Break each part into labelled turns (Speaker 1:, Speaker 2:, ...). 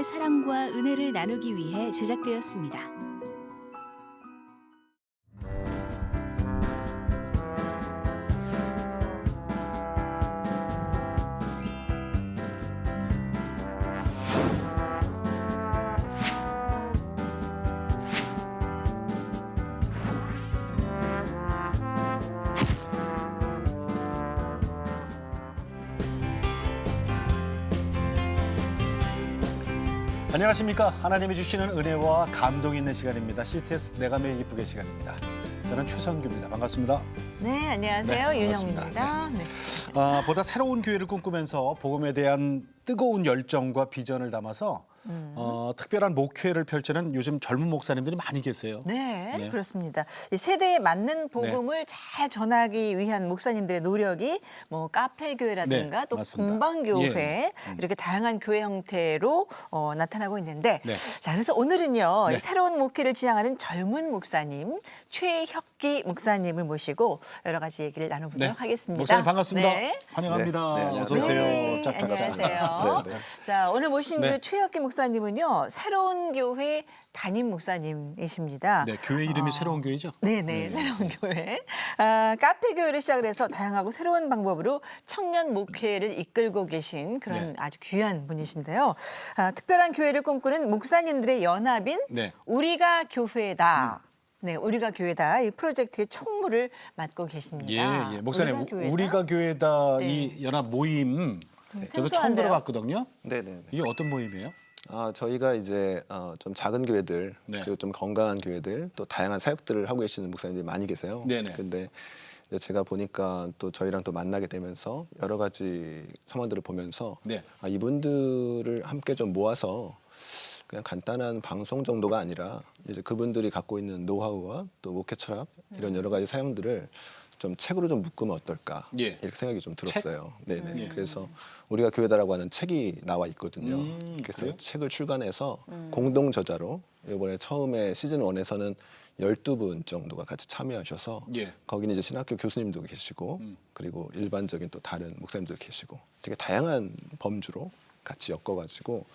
Speaker 1: 사랑과 은혜를 나누기 위해 제작되었습니다.
Speaker 2: 안녕하십니까. 하나님이 주시는 은혜와 감동이 있는 시간입니다. CTS 내가 매일 이쁘게 시간입니다. 저는 최선규입니다. 반갑습니다.
Speaker 3: 네, 안녕하세요.
Speaker 2: 네,
Speaker 3: 윤영입니다. 네.
Speaker 2: 보다 새로운 교회를 꿈꾸면서 복음에 대한 뜨거운 열정과 비전을 담아서 특별한 목회를 펼치는 요즘 젊은 목사님들이 많이 계세요.
Speaker 3: 네,
Speaker 2: 네.
Speaker 3: 그렇습니다. 이 세대에 맞는 복음을 잘 전하기 위한 목사님들의 노력이 뭐 카페 교회라든가
Speaker 2: 네,
Speaker 3: 또
Speaker 2: 맞습니다.
Speaker 3: 공방교회
Speaker 2: 예.
Speaker 3: 이렇게 다양한 교회 형태로 나타나고 있는데
Speaker 2: 네.
Speaker 3: 자, 그래서 오늘은요.
Speaker 2: 네.
Speaker 3: 이 새로운 목회를 지향하는 젊은 목사님 최혁기 목사님을 모시고 여러 가지 얘기를 나눠보도록 하겠습니다.
Speaker 2: 목사님 반갑습니다.
Speaker 3: 네.
Speaker 2: 환영합니다.
Speaker 4: 네, 네,
Speaker 2: 어서
Speaker 4: 안녕하세요.
Speaker 2: 오세요.
Speaker 3: 네,
Speaker 2: 짝짝합니다.
Speaker 3: 안녕하세요.
Speaker 4: 네, 네.
Speaker 3: 자, 오늘 모신
Speaker 2: 네.
Speaker 3: 그 최혁기 목사님은요. 새로운 교회 담임 목사님이십니다.
Speaker 2: 네, 교회 이름이 새로운 교회죠?
Speaker 3: 네네, 새로운 교회. 카페 교회를 시작을 해서 다양하고 새로운 방법으로 청년 목회를 이끌고 계신 그런
Speaker 2: 네.
Speaker 3: 아주 귀한 분이신데요. 특별한 교회를 꿈꾸는 목사님들의 연합인
Speaker 2: 네.
Speaker 3: 우리가 교회다. 네, 우리가 교회다. 이 프로젝트의 총무를 맡고 계십니다.
Speaker 2: 예. 목사님,
Speaker 3: 교회다?
Speaker 2: 우리가 교회다
Speaker 3: 네.
Speaker 2: 이 연합 모임 저도 처음
Speaker 3: 생소한데요.
Speaker 2: 들어봤거든요.
Speaker 4: 네네.
Speaker 2: 이게 어떤 모임이에요?
Speaker 4: 저희가 이제 좀 작은 교회들
Speaker 2: 네.
Speaker 4: 그리고 좀 건강한 교회들 또 다양한 사역들을 하고 계시는 목사님들이 많이 계세요.
Speaker 2: 네네.
Speaker 4: 근데 이제 제가 보니까 또 저희랑 또 만나게 되면서 여러 가지 상황들을 보면서
Speaker 2: 네.
Speaker 4: 이분들을 함께 좀 모아서 그냥 간단한 방송 정도가 아니라 이제 그분들이 갖고 있는 노하우와 또 목회 철학 이런 여러 가지 사용들을 좀 책으로 좀 묶으면 어떨까
Speaker 2: 예.
Speaker 4: 이렇게 생각이 좀 들었어요. 네네.
Speaker 2: 예.
Speaker 4: 그래서 우리가 교회다라고 하는 책이 나와 있거든요. 그래서
Speaker 2: 그래요?
Speaker 4: 책을 출간해서 공동 저자로 이번에 처음에 시즌 1에서는 12분 정도가 같이 참여하셔서
Speaker 2: 예.
Speaker 4: 거기는 이제 신학교 교수님도 계시고 그리고 일반적인 또 다른 목사님도 계시고 되게 다양한 범주로 같이 엮어가지고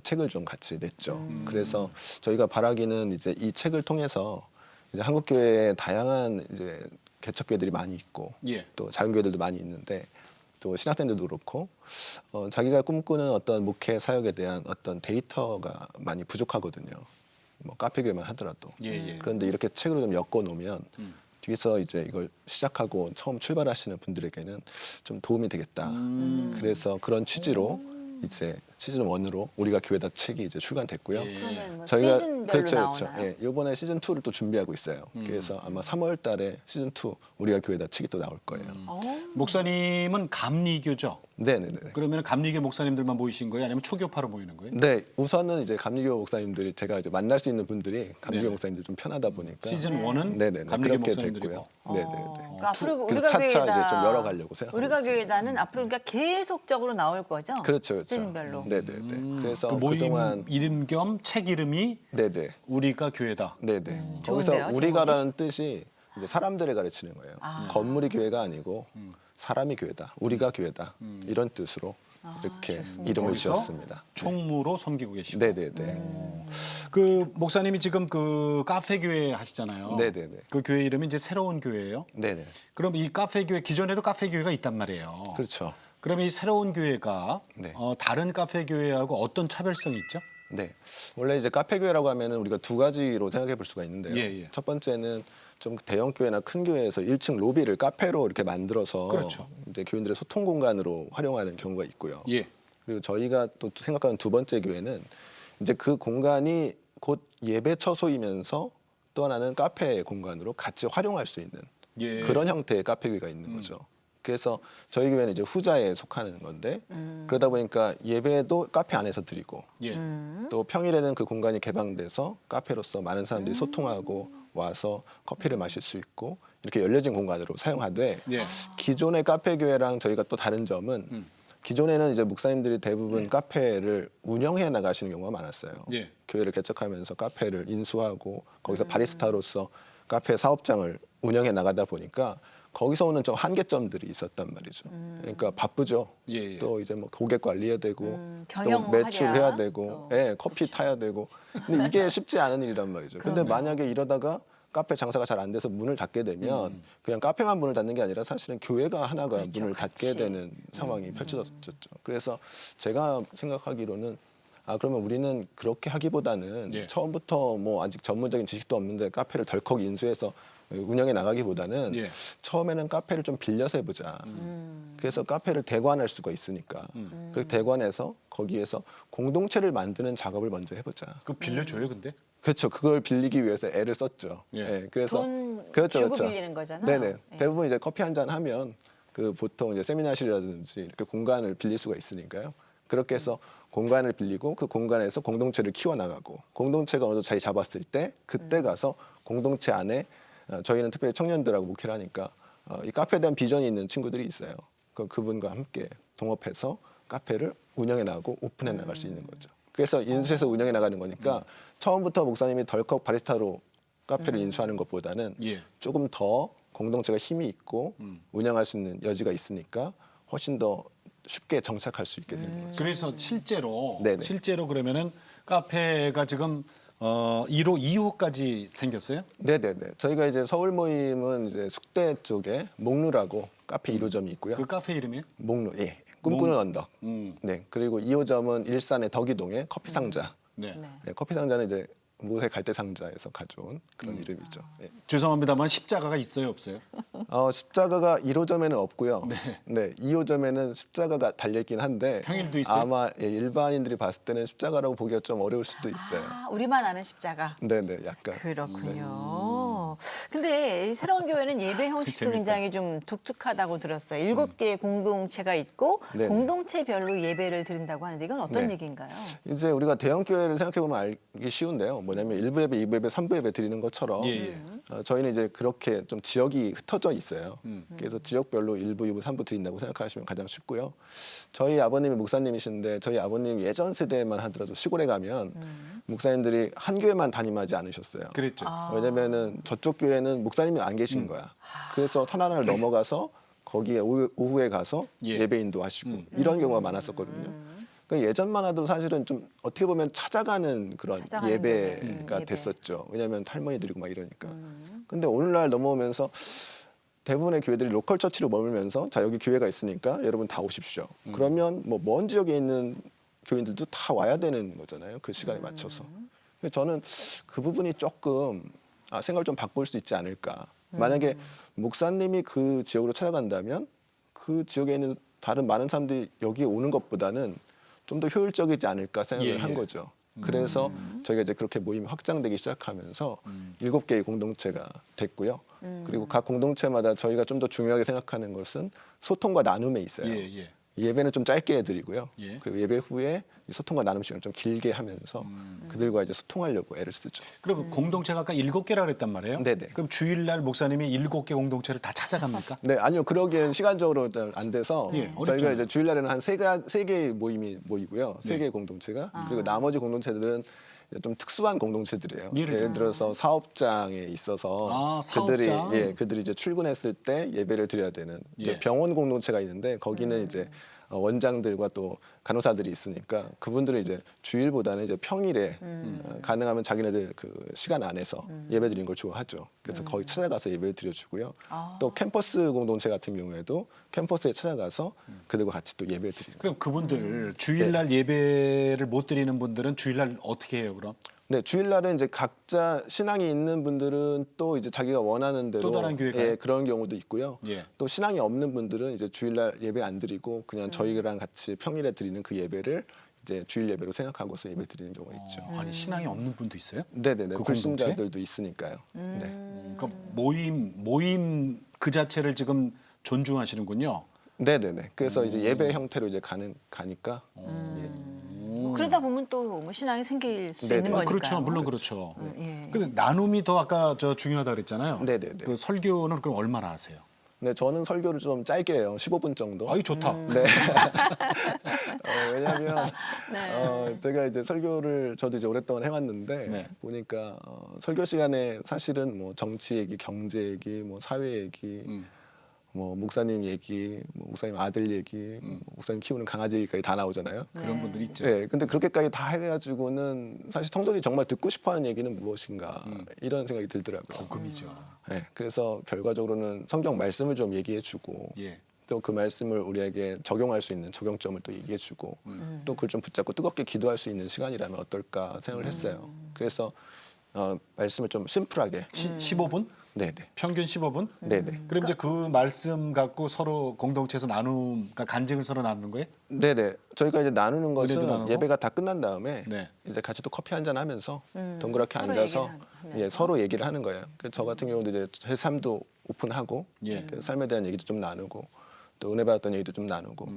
Speaker 4: 책을 좀 같이 냈죠. 그래서 저희가 바라기는 이제 이 책을 통해서 이제 한국 교회에 다양한 이제 개척교회들이 많이 있고
Speaker 2: 예.
Speaker 4: 또 작은 교회들도 많이 있는데 또 신학생들도 그렇고 자기가 꿈꾸는 어떤 목회 사역에 대한 어떤 데이터가 많이 부족하거든요. 뭐 카페 교회만 하더라도.
Speaker 2: 예.
Speaker 4: 그런데 이렇게 책으로 좀 엮어 놓으면 뒤에서 이제 이걸 시작하고 처음 출발하시는 분들에게는 좀 도움이 되겠다. 그래서 그런 취지로 이제 시즌 1으로 우리가 교회다 책이 이제 출간됐고요.
Speaker 2: 예.
Speaker 3: 그러면 뭐
Speaker 4: 저희가
Speaker 3: 시즌별로
Speaker 4: 그렇죠.
Speaker 3: 나오나요?
Speaker 4: 예, 이번에 시즌 2를 또 준비하고 있어요. 그래서 아마 3월 달에 시즌 2 우리가 교회다 책이 또 나올 거예요.
Speaker 2: 목사님은 감리교죠?
Speaker 4: 네네네.
Speaker 2: 그러면 감리교 목사님들만 모이신 거예요? 아니면 초교파로 모이는 거예요?
Speaker 4: 네, 우선은 이제 감리교 목사님들이 제가 이제 만날 수 있는 분들이 감리교
Speaker 2: 네네.
Speaker 4: 목사님들 좀 편하다 보니까
Speaker 2: 시즌 1은
Speaker 4: 네네네
Speaker 2: 감리교
Speaker 4: 그렇게
Speaker 2: 목사님들이고.
Speaker 4: 됐고요. 네네네.
Speaker 3: 그러니까 앞으로
Speaker 4: 그래서
Speaker 3: 우리가
Speaker 4: 차차
Speaker 3: 교회다.
Speaker 4: 이제 좀 열어가려고 생각하고
Speaker 3: 우리가
Speaker 4: 있습니다.
Speaker 3: 교회다는 앞으로 그러니까 계속적으로 나올 거죠.
Speaker 4: 그렇죠, 그렇죠.
Speaker 3: 시즌별로.
Speaker 4: 네네네. 그래서
Speaker 2: 그 모임
Speaker 4: 그동안
Speaker 2: 이름 겸 책 이름이
Speaker 4: 네네.
Speaker 2: 우리가 교회다.
Speaker 4: 네네.
Speaker 3: 좋은데요,
Speaker 4: 거기서
Speaker 3: 제목이?
Speaker 4: 우리가라는 뜻이 이제 사람들을 가르치는 거예요.
Speaker 3: 아.
Speaker 4: 건물이 교회가 아니고 사람이 교회다. 우리가 교회다. 이런 뜻으로 이렇게
Speaker 3: 좋습니다.
Speaker 4: 이름을
Speaker 2: 거기서
Speaker 4: 지었습니다.
Speaker 2: 총무로 섬기고 계시고.
Speaker 4: 네네네.
Speaker 2: 그 목사님이 지금 그 카페 교회 하시잖아요.
Speaker 4: 네네네.
Speaker 2: 그 교회 이름이 이제 새로운 교회예요.
Speaker 4: 네네.
Speaker 2: 그럼 이 카페 교회 기존에도 카페 교회가 있단 말이에요.
Speaker 4: 그렇죠.
Speaker 2: 그럼 이 새로운 교회가
Speaker 4: 네.
Speaker 2: 다른 카페 교회하고 어떤 차별성이 있죠?
Speaker 4: 네. 원래 이제 카페 교회라고 하면은 우리가 두 가지로 생각해 볼 수가 있는데요.
Speaker 2: 예.
Speaker 4: 첫 번째는 좀 대형 교회나 큰 교회에서 1층 로비를 카페로 이렇게 만들어서
Speaker 2: 그렇죠.
Speaker 4: 이제 교인들의 소통 공간으로 활용하는 경우가 있고요.
Speaker 2: 예.
Speaker 4: 그리고 저희가 또 생각하는 두 번째 교회는 이제 그 공간이 곧 예배 처소이면서 또 하나는 카페 공간으로 같이 활용할 수 있는
Speaker 2: 예.
Speaker 4: 그런 형태의 카페 교회가 있는 거죠. 그래서 저희 교회는 이제 후자에 속하는 건데 그러다 보니까 예배도 카페 안에서 드리고
Speaker 2: 예.
Speaker 4: 또 평일에는 그 공간이 개방돼서 카페로서 많은 사람들이 소통하고 와서 커피를 마실 수 있고 이렇게 열려진 공간으로 사용하되
Speaker 2: 예.
Speaker 4: 기존의 카페 교회랑 저희가 또 다른 점은 기존에는 이제 목사님들이 대부분 카페를 운영해 나가시는 경우가 많았어요.
Speaker 2: 예.
Speaker 4: 교회를 개척하면서 카페를 인수하고 거기서 바리스타로서 카페 사업장을 운영해 나가다 보니까 거기서 오는 좀 한계점들이 있었단 말이죠. 그러니까 바쁘죠.
Speaker 2: 예, 예.
Speaker 4: 또 이제 뭐 고객 관리해야 되고 또
Speaker 3: 경영하랴,
Speaker 4: 매출해야 되고,
Speaker 3: 또.
Speaker 4: 예, 커피 타야 되고. 근데 이게 쉽지 않은 일이란 말이죠. 근데 만약에 이러다가 카페 장사가 잘 안 돼서 문을 닫게 되면 그냥 카페만 문을 닫는 게 아니라 사실은 교회가 하나가
Speaker 3: 그렇죠,
Speaker 4: 문을 닫게
Speaker 3: 같이.
Speaker 4: 되는 상황이 펼쳐졌죠. 그래서 제가 생각하기로는 그러면 우리는 그렇게 하기보다는
Speaker 2: 예.
Speaker 4: 처음부터 뭐 아직 전문적인 지식도 없는데 카페를 덜컥 인수해서 운영해 나가기보다는
Speaker 2: 예.
Speaker 4: 처음에는 카페를 좀 빌려서 해보자. 그래서 카페를 대관할 수가 있으니까 그래서 대관해서 거기에서 공동체를 만드는 작업을 먼저 해보자.
Speaker 2: 그거 빌려줘요, 근데?
Speaker 4: 그렇죠. 그걸 빌리기 위해서 애를 썼죠.
Speaker 2: 예.
Speaker 4: 예, 그래서
Speaker 3: 돈
Speaker 4: 그렇죠,
Speaker 3: 주고 빌리는 거잖아요.
Speaker 4: 네네.
Speaker 3: 예.
Speaker 4: 대부분 이제 커피 한 잔 하면 그 보통 이제 세미나실이라든지 이렇게 공간을 빌릴 수가 있으니까요. 그렇게 해서 공간을 빌리고 그 공간에서 공동체를 키워나가고 공동체가 어느 정도 자리 잡았을 때 그때 가서 공동체 안에 저희는 특별히 청년들하고 목회를 하니까 이 카페에 대한 비전이 있는 친구들이 있어요. 그분과 함께 동업해서 카페를 운영해 나가고 오픈해 나갈 수 있는 거죠. 그래서 인수해서 운영해 나가는 거니까 처음부터 목사님이 덜컥 바리스타로 카페를 인수하는 것보다는
Speaker 2: 예.
Speaker 4: 조금 더 공동체가 힘이 있고 운영할 수 있는 여지가 있으니까 훨씬 더 쉽게 정착할 수 있게 되는 거죠.
Speaker 2: 그래서
Speaker 4: 네네.
Speaker 2: 실제로 그러면은 카페가 지금 1호, 2호까지 생겼어요?
Speaker 4: 네네네. 저희가 이제 서울 모임은 이제 숙대 쪽에 목루라고 카페 1호점이 있고요.
Speaker 2: 그 카페 이름이요?
Speaker 4: 목루, 예. 꿈꾸는 언덕.
Speaker 2: 음.
Speaker 4: 네. 그리고 2호점은 일산의 덕이동에 커피 상자.
Speaker 2: 네.
Speaker 3: 네.
Speaker 4: 네, 커피 상자는 이제 모세 갈대 상자에서 가져온 그런 이름이죠. 예.
Speaker 2: 죄송합니다만 십자가가 있어요, 없어요?
Speaker 4: 십자가가 1호점에는 없고요. 네. 2호점에는 십자가가 달려있긴 한데
Speaker 2: 평일도 있어요?
Speaker 4: 아마 일반인들이 봤을 때는 십자가라고 보기가 좀 어려울 수도 있어요.
Speaker 3: 우리만 아는 십자가.
Speaker 4: 네네, 약간.
Speaker 3: 그렇군요. 근데 이 새로운 교회는 예배 형식도
Speaker 2: 재밌다.
Speaker 3: 굉장히 좀 독특하다고 들었어요. 7개의 공동체가 있고
Speaker 4: 네네.
Speaker 3: 공동체별로 예배를 드린다고 하는데 이건 어떤
Speaker 4: 네.
Speaker 3: 얘기인가요?
Speaker 4: 이제 우리가 대형 교회를 생각해 보면 알기 쉬운데요. 뭐냐면 1부 예배, 2부 예배, 3부 예배 드리는 것처럼
Speaker 2: 예, 예.
Speaker 4: 저희는 이제 그렇게 좀 지역이 흩어져 있어요. 그래서 지역별로 1부, 2부, 3부 드린다고 생각하시면 가장 쉽고요. 저희 아버님이 목사님이신데 저희 아버님 예전 세대만 하더라도 시골에 가면 목사님들이 한 교회만 담임하지 않으셨어요.
Speaker 2: 그랬죠.
Speaker 4: 왜냐면은 저쪽 교회는 목사님이 안 계신 거야. 그래서 산 하나를 넘어가서 거기에 오후에 가서
Speaker 2: 예.
Speaker 4: 예배 인도하시고 이런 경우가 많았었거든요. 그러니까 예전만 해도 사실은 좀 어떻게 보면 찾아가는 그런
Speaker 3: 찾아가는
Speaker 4: 예배가
Speaker 3: 예배.
Speaker 4: 됐었죠. 왜냐하면 할머니들이고 막 이러니까. 근데 오늘날 넘어오면서 대부분의 교회들이 로컬 처치로 머물면서 자 여기 교회가 있으니까 여러분 다 오십시오. 그러면 뭐 먼 지역에 있는 교인들도 다 와야 되는 거잖아요. 그 시간에 맞춰서. 그래서 저는 그 부분이 조금 생각을 좀 바꿀 수 있지 않을까. 만약에 목사님이 그 지역으로 찾아간다면 그 지역에 있는 다른 많은 사람들이 여기에 오는 것보다는 좀 더 효율적이지 않을까 생각을
Speaker 2: 예,
Speaker 4: 한
Speaker 2: 예.
Speaker 4: 거죠. 그래서 저희가 이제 그렇게 모임이 확장되기 시작하면서 7개의 공동체가 됐고요. 그리고 각 공동체마다 저희가 좀 더 중요하게 생각하는 것은 소통과 나눔에 있어요.
Speaker 2: 예, 예.
Speaker 4: 예배는 좀 짧게 해드리고요.
Speaker 2: 예.
Speaker 4: 그리고 예배 후에 이 소통과 나눔 시간을 좀 길게 하면서 그들과 이제 소통하려고 애를 쓰죠.
Speaker 2: 그럼 공동체가 아까 7개라 그랬단 말이에요?
Speaker 4: 네네.
Speaker 2: 그럼 주일날 목사님이 7개 공동체를 다 찾아갑니까?
Speaker 4: 네, 아니요. 그러기엔 시간적으로 안 돼서
Speaker 2: 예, 어렵잖아요.
Speaker 4: 저희가 이제 주일날에는 한 세 개의 모임이 모이고요. 세 개의 공동체가. 그리고 나머지 공동체들은 좀 특수한 공동체들이에요. 예를 들어서 사업장에 있어서
Speaker 2: 사업장.
Speaker 4: 그들이 이제 출근했을 때 예배를 드려야 되는 이제
Speaker 2: 예.
Speaker 4: 병원 공동체가 있는데 거기는 이제 원장들과 또 간호사들이 있으니까 그분들은 이제 주일보다는 이제 평일에 가능하면 자기네들 그 시간 안에서 예배 드리는 걸 좋아하죠. 그래서 거기 찾아가서 예배를 드려주고요. 또 캠퍼스 공동체 같은 경우에도 캠퍼스에 찾아가서 그들과 같이 또 예배 드리는.
Speaker 2: 그럼 그분들 주일날 예배를 못 드리는 분들은 주일날 어떻게 해요, 그럼?
Speaker 4: 네, 주일날은 이제 각자 신앙이 있는 분들은 또 이제 자기가 원하는 대로
Speaker 2: 또 다른 교회 가요?
Speaker 4: 그런 경우도 있고요.
Speaker 2: 예.
Speaker 4: 또 신앙이 없는 분들은 이제 주일날 예배 안 드리고 그냥 저희랑 같이 평일에 드리는 그 예배를 이제 주일 예배로 생각하고서 예배 드리는 경우가 있죠.
Speaker 2: 아니 신앙이 없는 분도 있어요?
Speaker 4: 네네네.
Speaker 2: 그
Speaker 4: 불신자들도 있으니까요. 네.
Speaker 2: 그러니까 모임 그 자체를 지금 존중하시는군요.
Speaker 4: 네네네. 그래서 이제 예배 형태로 이제 가니까.
Speaker 3: 뭐 그러다 보면 또 뭐 신앙이 생길 수
Speaker 4: 네네.
Speaker 3: 있는 거니까요.
Speaker 2: 그렇죠, 물론 그렇죠.
Speaker 3: 예.
Speaker 2: 근데 나눔이 더 아까 중요하다 그랬잖아요.
Speaker 4: 네네네.
Speaker 2: 그 설교는 그럼 얼마나 하세요?
Speaker 4: 네, 저는 설교를 좀 짧게 해요. 15분 정도.
Speaker 2: 아이 좋다.
Speaker 4: 네. 왜냐하면 제가 이제 설교를 저도 이제 오랫동안 해왔는데
Speaker 2: 네.
Speaker 4: 보니까 설교 시간에 사실은 뭐 정치 얘기, 경제 얘기, 뭐 사회 얘기, 뭐 목사님 얘기, 뭐 목사님 아들 얘기, 뭐 목사님 키우는 강아지 얘기까지 다 나오잖아요.
Speaker 2: 그런 분들이 있죠.
Speaker 4: 네, 근데 그렇게까지 다 해가지고는 사실 성도들이 정말 듣고 싶어하는 얘기는 무엇인가 이런 생각이 들더라고요.
Speaker 2: 복음이죠.
Speaker 4: 네, 그래서 결과적으로는 성경 말씀을 좀 얘기해주고
Speaker 2: 예.
Speaker 4: 또 그 말씀을 우리에게 적용할 수 있는 적용점을 또 얘기해주고 또 그걸 좀 붙잡고 뜨겁게 기도할 수 있는 시간이라면 어떨까 생각을 했어요. 그래서 말씀을 좀 심플하게
Speaker 2: 15분?
Speaker 4: 네네.
Speaker 2: 평균 15분?
Speaker 4: 네네.
Speaker 2: 그럼 이제 그 말씀 갖고 서로 공동체에서 그러니까 간증을 서로 나누는 거예요?
Speaker 4: 네네. 저희가 이제 나누는
Speaker 2: 은혜도
Speaker 4: 것은
Speaker 2: 나누고?
Speaker 4: 예배가 다 끝난 다음에
Speaker 2: 네.
Speaker 4: 이제 같이 또 커피 한잔 하면서 동그랗게
Speaker 3: 서로
Speaker 4: 앉아서
Speaker 3: 얘기를 하면서?
Speaker 4: 서로 얘기를 하는 거예요. 그래서 저 같은 경우도 이제 제 삶도 오픈하고
Speaker 2: 예.
Speaker 4: 그 삶에 대한 얘기도 좀 나누고 또 은혜 받았던 얘기도 좀 나누고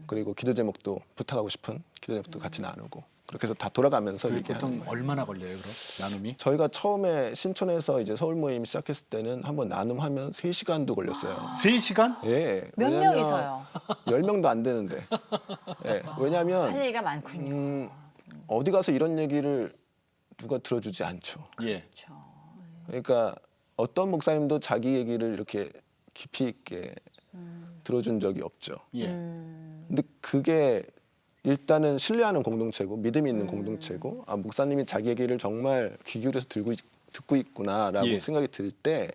Speaker 4: 그리고 기도 제목도 부탁하고 싶은 기도 제목도 같이 나누고 그렇게 해서 다 돌아가면서
Speaker 2: 그게
Speaker 4: 얘기하는
Speaker 2: 보통
Speaker 4: 거예요.
Speaker 2: 얼마나 걸려요, 그럼? 나눔이?
Speaker 4: 저희가 처음에 신촌에서 이제 서울 모임 시작했을 때는 한번 나눔하면 3시간도 걸렸어요.
Speaker 2: 3시간?
Speaker 4: 예.
Speaker 3: 몇
Speaker 4: 왜냐면
Speaker 3: 명이서요?
Speaker 4: 10명도 안 되는데. 예. 왜냐면
Speaker 3: 할 얘기가 많군요.
Speaker 4: 어디 가서 이런 얘기를 누가 들어주지 않죠.
Speaker 2: 예.
Speaker 3: 그렇죠.
Speaker 4: 그러니까 어떤 목사님도 자기 얘기를 이렇게 깊이 있게 들어준 적이 없죠.
Speaker 2: 예.
Speaker 4: 근데 그게 일단은 신뢰하는 공동체고 믿음이 있는 공동체고 아 목사님이 자기 얘기를 정말 귀 기울여서 듣고 있구나라고
Speaker 2: 예.
Speaker 4: 생각이 들 때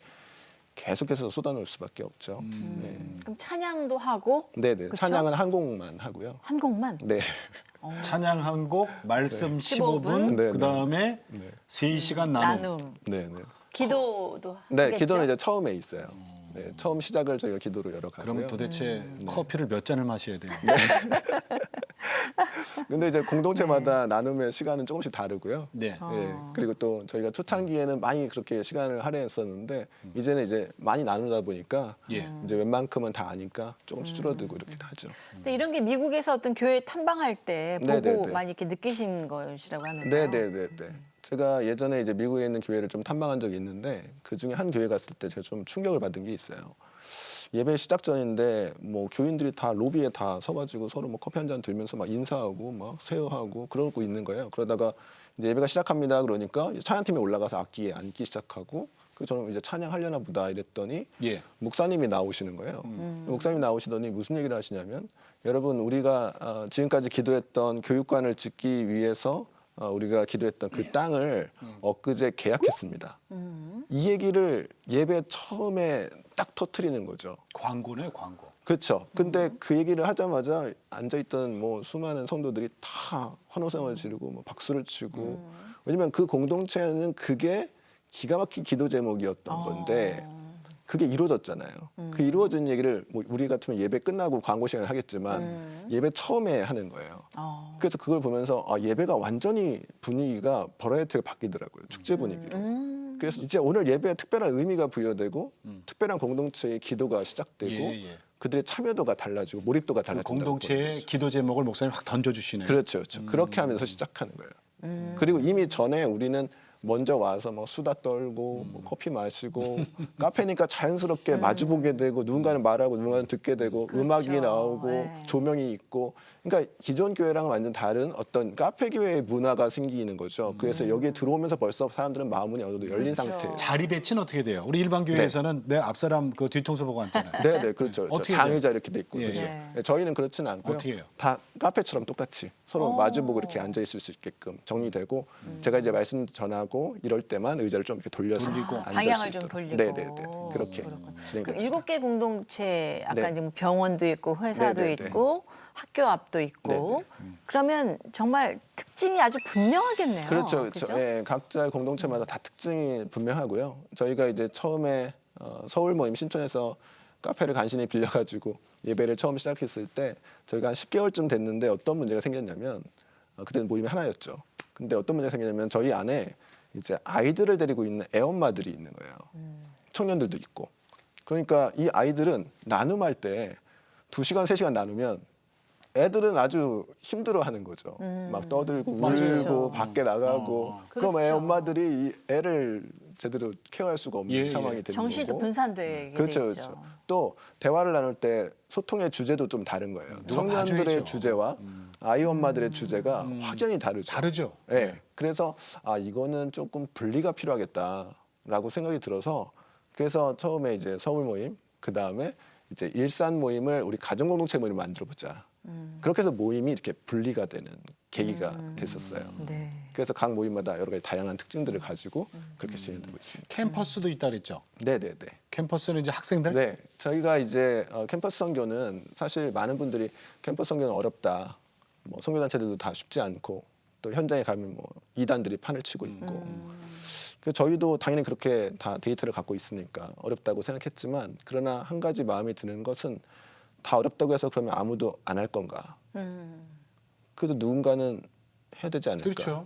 Speaker 4: 계속해서 쏟아놓을 수밖에 없죠.
Speaker 3: 그럼 찬양도 하고
Speaker 4: 네네.
Speaker 3: 그쵸?
Speaker 4: 찬양은 한 곡만 하고요.
Speaker 3: 한 곡만.
Speaker 4: 네.
Speaker 2: 찬양 한 곡, 말씀
Speaker 3: 15분.
Speaker 2: 15분,
Speaker 4: 네,
Speaker 2: 그다음에
Speaker 4: 네.
Speaker 2: 3시간 나눔.
Speaker 3: 나눔.
Speaker 4: 네네.
Speaker 3: 기도도
Speaker 4: 네,
Speaker 3: 하겠죠?
Speaker 4: 기도는 이제 처음에 있어요. 네, 처음 시작을 저희가 기도로 열어가고요.
Speaker 2: 그럼 도대체 커피를 몇 잔을 마셔야 돼요?
Speaker 4: 근데 이제 공동체마다 나눔의 시간은 조금씩 다르고요.
Speaker 2: 네.
Speaker 4: 예, 그리고 또 저희가 초창기에는 많이 그렇게 시간을 할애했었는데 이제는 이제 많이 나누다 보니까
Speaker 2: 예.
Speaker 4: 이제 웬만큼은 다 아니까 조금씩 줄어들고 이렇게 하죠.
Speaker 3: 근데 이런 게 미국에서 어떤 교회 탐방할 때 보고
Speaker 4: 네네네.
Speaker 3: 많이 이렇게 느끼신 것이라고 하면서요.
Speaker 4: 네네네. 제가 예전에 이제 미국에 있는 교회를 좀 탐방한 적이 있는데 그 중에 한 교회 갔을 때 제가 좀 충격을 받은 게 있어요. 예배 시작 전인데 뭐 교인들이 다 로비에 다 서가지고 서로 뭐 커피 한 잔 들면서 막 인사하고 막 세어하고 그러고 있는 거예요. 그러다가 이제 예배가 시작합니다. 그러니까 찬양팀에 올라가서 악기에 앉기 시작하고 그 저는 이제 찬양하려나 보다 이랬더니
Speaker 2: 예.
Speaker 4: 목사님이 나오시는 거예요. 목사님이 나오시더니 무슨 얘기를 하시냐면 여러분 우리가 지금까지 기도했던 교육관을 짓기 위해서 우리가 기도했던 그 땅을 엊그제 계약했습니다. 이 얘기를 예배 처음에 딱 터트리는 거죠.
Speaker 2: 광고네, 광고.
Speaker 4: 그렇죠. 근데 그 얘기를 하자마자 앉아있던 뭐 수많은 성도들이 다 환호성을 지르고 뭐 박수를 치고 왜냐면 그 공동체는 그게 기가 막힌 기도 제목이었던 건데 그게 이루어졌잖아요. 그 이루어진 얘기를 뭐 우리 같으면 예배 끝나고 광고 시간에 하겠지만 예배 처음에 하는 거예요. 그래서 그걸 보면서 예배가 완전히 분위기가 버라이어티가 바뀌더라고요. 축제 분위기로. 그래서 이제 오늘 예배에 특별한 의미가 부여되고 특별한 공동체의 기도가 시작되고
Speaker 2: 예, 예.
Speaker 4: 그들의 참여도가 달라지고 몰입도가
Speaker 2: 그
Speaker 4: 달라진다고
Speaker 2: 공동체의
Speaker 4: 보는 거죠.
Speaker 2: 기도 제목을 목사님 확 던져주시네요.
Speaker 4: 그렇죠, 그렇죠. 그렇게 하면서 시작하는 거예요. 그리고 이미 전에 우리는 먼저 와서 뭐 수다 떨고 뭐 커피 마시고 카페니까 자연스럽게 마주보게 되고 누군가는 말하고 누군가는 듣게 되고
Speaker 3: 그렇죠.
Speaker 4: 음악이 나오고
Speaker 3: 네.
Speaker 4: 조명이 있고 그러니까 기존 교회랑은 완전 다른 어떤 카페 교회의 문화가 생기는 거죠. 그래서 여기에 들어오면서 벌써 사람들은 마음문이 어느 정도 열린
Speaker 3: 그렇죠.
Speaker 4: 상태예요.
Speaker 2: 자리 배치는 어떻게 돼요? 우리 일반 교회에서는 내 앞사람 그 뒤통수 보고 앉잖아요.
Speaker 4: 네네 그렇죠.
Speaker 2: 어떻게
Speaker 4: 장의자 이렇게 돼 있고
Speaker 2: 예,
Speaker 4: 그렇죠.
Speaker 3: 예.
Speaker 4: 네, 저희는 그렇지는 않고요.
Speaker 2: 어떻게 해요?
Speaker 4: 다 카페처럼 똑같이 서로 마주보고 이렇게 앉아 있을 수 있게끔 정리되고 제가 이제 말씀 전하고 이럴 때만 의자를 좀 이렇게 돌려서
Speaker 2: 돌리고.
Speaker 4: 앉을
Speaker 3: 방향을
Speaker 4: 수
Speaker 3: 좀
Speaker 4: 있도록.
Speaker 3: 돌리고.
Speaker 4: 네네네 그렇게
Speaker 3: 그렇군요.
Speaker 4: 진행됩니다.
Speaker 3: 그 7개 공동체 아까
Speaker 4: 네.
Speaker 3: 이제 뭐 병원도 있고 회사도
Speaker 4: 네네네.
Speaker 3: 있고 학교 앞도 있고 그러면 정말 특징이 아주 분명하겠네요.
Speaker 4: 그렇죠,
Speaker 3: 그죠?
Speaker 4: 그렇죠. 예, 각자 공동체마다 다 특징이 분명하고요. 저희가 이제 처음에 서울 모임 신촌에서 카페를 간신히 빌려가지고 예배를 처음 시작했을 때 저희가 한 10개월쯤 됐는데 어떤 문제가 생겼냐면 그때는 모임이 하나였죠. 근데 어떤 문제가 생겼냐면 저희 안에 이제 아이들을 데리고 있는 애엄마들이 있는 거예요. 청년들도 있고. 그러니까 이 아이들은 나눔할 때 2시간, 3시간 나누면 애들은 아주 힘들어하는 거죠. 막 떠들고 울고
Speaker 3: 그렇죠.
Speaker 4: 밖에 나가고 그럼 애
Speaker 3: 그렇죠.
Speaker 4: 엄마들이 이 애를 제대로 케어할 수가 없는
Speaker 2: 예, 예.
Speaker 4: 상황이 되는
Speaker 3: 정신도
Speaker 4: 거고.
Speaker 3: 분산되게
Speaker 4: 그렇죠,
Speaker 3: 돼 있죠.
Speaker 4: 그렇죠. 또 대화를 나눌 때 소통의 주제도 좀 다른 거예요. 청년들의
Speaker 2: 봐줘야죠.
Speaker 4: 주제와 아이 엄마들의 주제가 확연히 다르죠.
Speaker 2: 다르죠.
Speaker 4: 네. 그래서 이거는 조금 분리가 필요하겠다라고 생각이 들어서 그래서 처음에 이제 서울 모임 그 다음에 이제 일산 모임을 우리 가정 공동체 모임을 만들어 보자. 그렇게 해서 모임이 이렇게 분리가 되는 계기가 됐었어요.
Speaker 3: 네.
Speaker 4: 그래서 각 모임마다 여러 가지 다양한 특징들을 가지고 그렇게 진행되고 있습니다.
Speaker 2: 캠퍼스도 있다 그랬죠.
Speaker 4: 네네네.
Speaker 2: 캠퍼스는 이제 학생들.
Speaker 4: 네, 저희가 이제 캠퍼스 선교는 사실 많은 분들이 캠퍼스 선교는 어렵다. 뭐 선교단체들도 다 쉽지 않고 또 현장에 가면 뭐 이단들이 판을 치고 있고. 그래서 저희도 당연히 그렇게 다 데이터를 갖고 있으니까 어렵다고 생각했지만 그러나 한 가지 마음이 드는 것은 다 어렵다고 해서 그러면 아무도 안 할 건가? 그래도 누군가는 해야 되지 않을까?
Speaker 2: 그렇죠.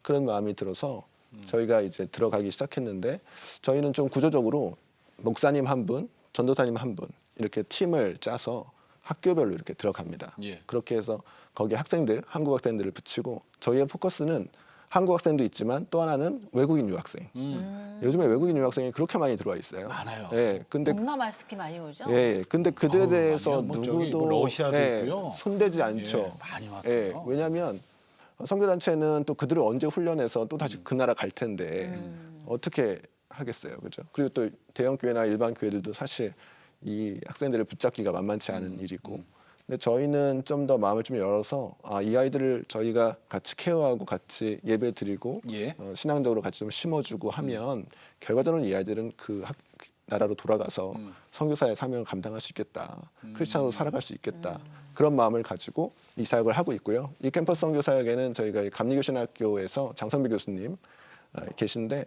Speaker 4: 그런 마음이 들어서 저희가 이제 들어가기 시작했는데 저희는 좀 구조적으로 목사님 한 분, 전도사님 한 분 이렇게 팀을 짜서 학교별로 이렇게 들어갑니다.
Speaker 2: 예.
Speaker 4: 그렇게 해서 거기 학생들, 한국 학생들을 붙이고 저희의 포커스는 한국 학생도 있지만 또 하나는 외국인 유학생. 요즘에 외국인 유학생이 그렇게 많이 들어와 있어요.
Speaker 2: 많아요.
Speaker 4: 예, 근데
Speaker 3: 동남아 스키 많이 오죠?
Speaker 4: 예, 근데 그들에
Speaker 2: 어우,
Speaker 4: 대해서
Speaker 2: 많이요. 뭐 저기
Speaker 4: 누구도
Speaker 2: 뭐 러시아도
Speaker 4: 예,
Speaker 2: 있고요.
Speaker 4: 손대지 않죠.
Speaker 2: 예, 많이 왔어요.
Speaker 4: 예, 왜냐하면 선교단체는 또 그들을 언제 훈련해서 또 다시 그 나라 갈 텐데 어떻게 하겠어요, 그죠? 그리고 또 대형 교회나 일반 교회들도 사실 이 학생들을 붙잡기가 만만치 않은 일이고. 근데 저희는 좀 더 마음을 좀 열어서 이 아이들을 저희가 같이 케어하고 같이 예배 드리고
Speaker 2: 예.
Speaker 4: 신앙적으로 같이 좀 심어주고 하면 결과적으로 이 아이들은 나라로 돌아가서 선교사의 사명을 감당할 수 있겠다. 크리스찬으로 살아갈 수 있겠다. 그런 마음을 가지고 이 사역을 하고 있고요. 이 캠퍼스 선교 사역에는 저희가 감리교신학교에서 장선비 교수님 계신데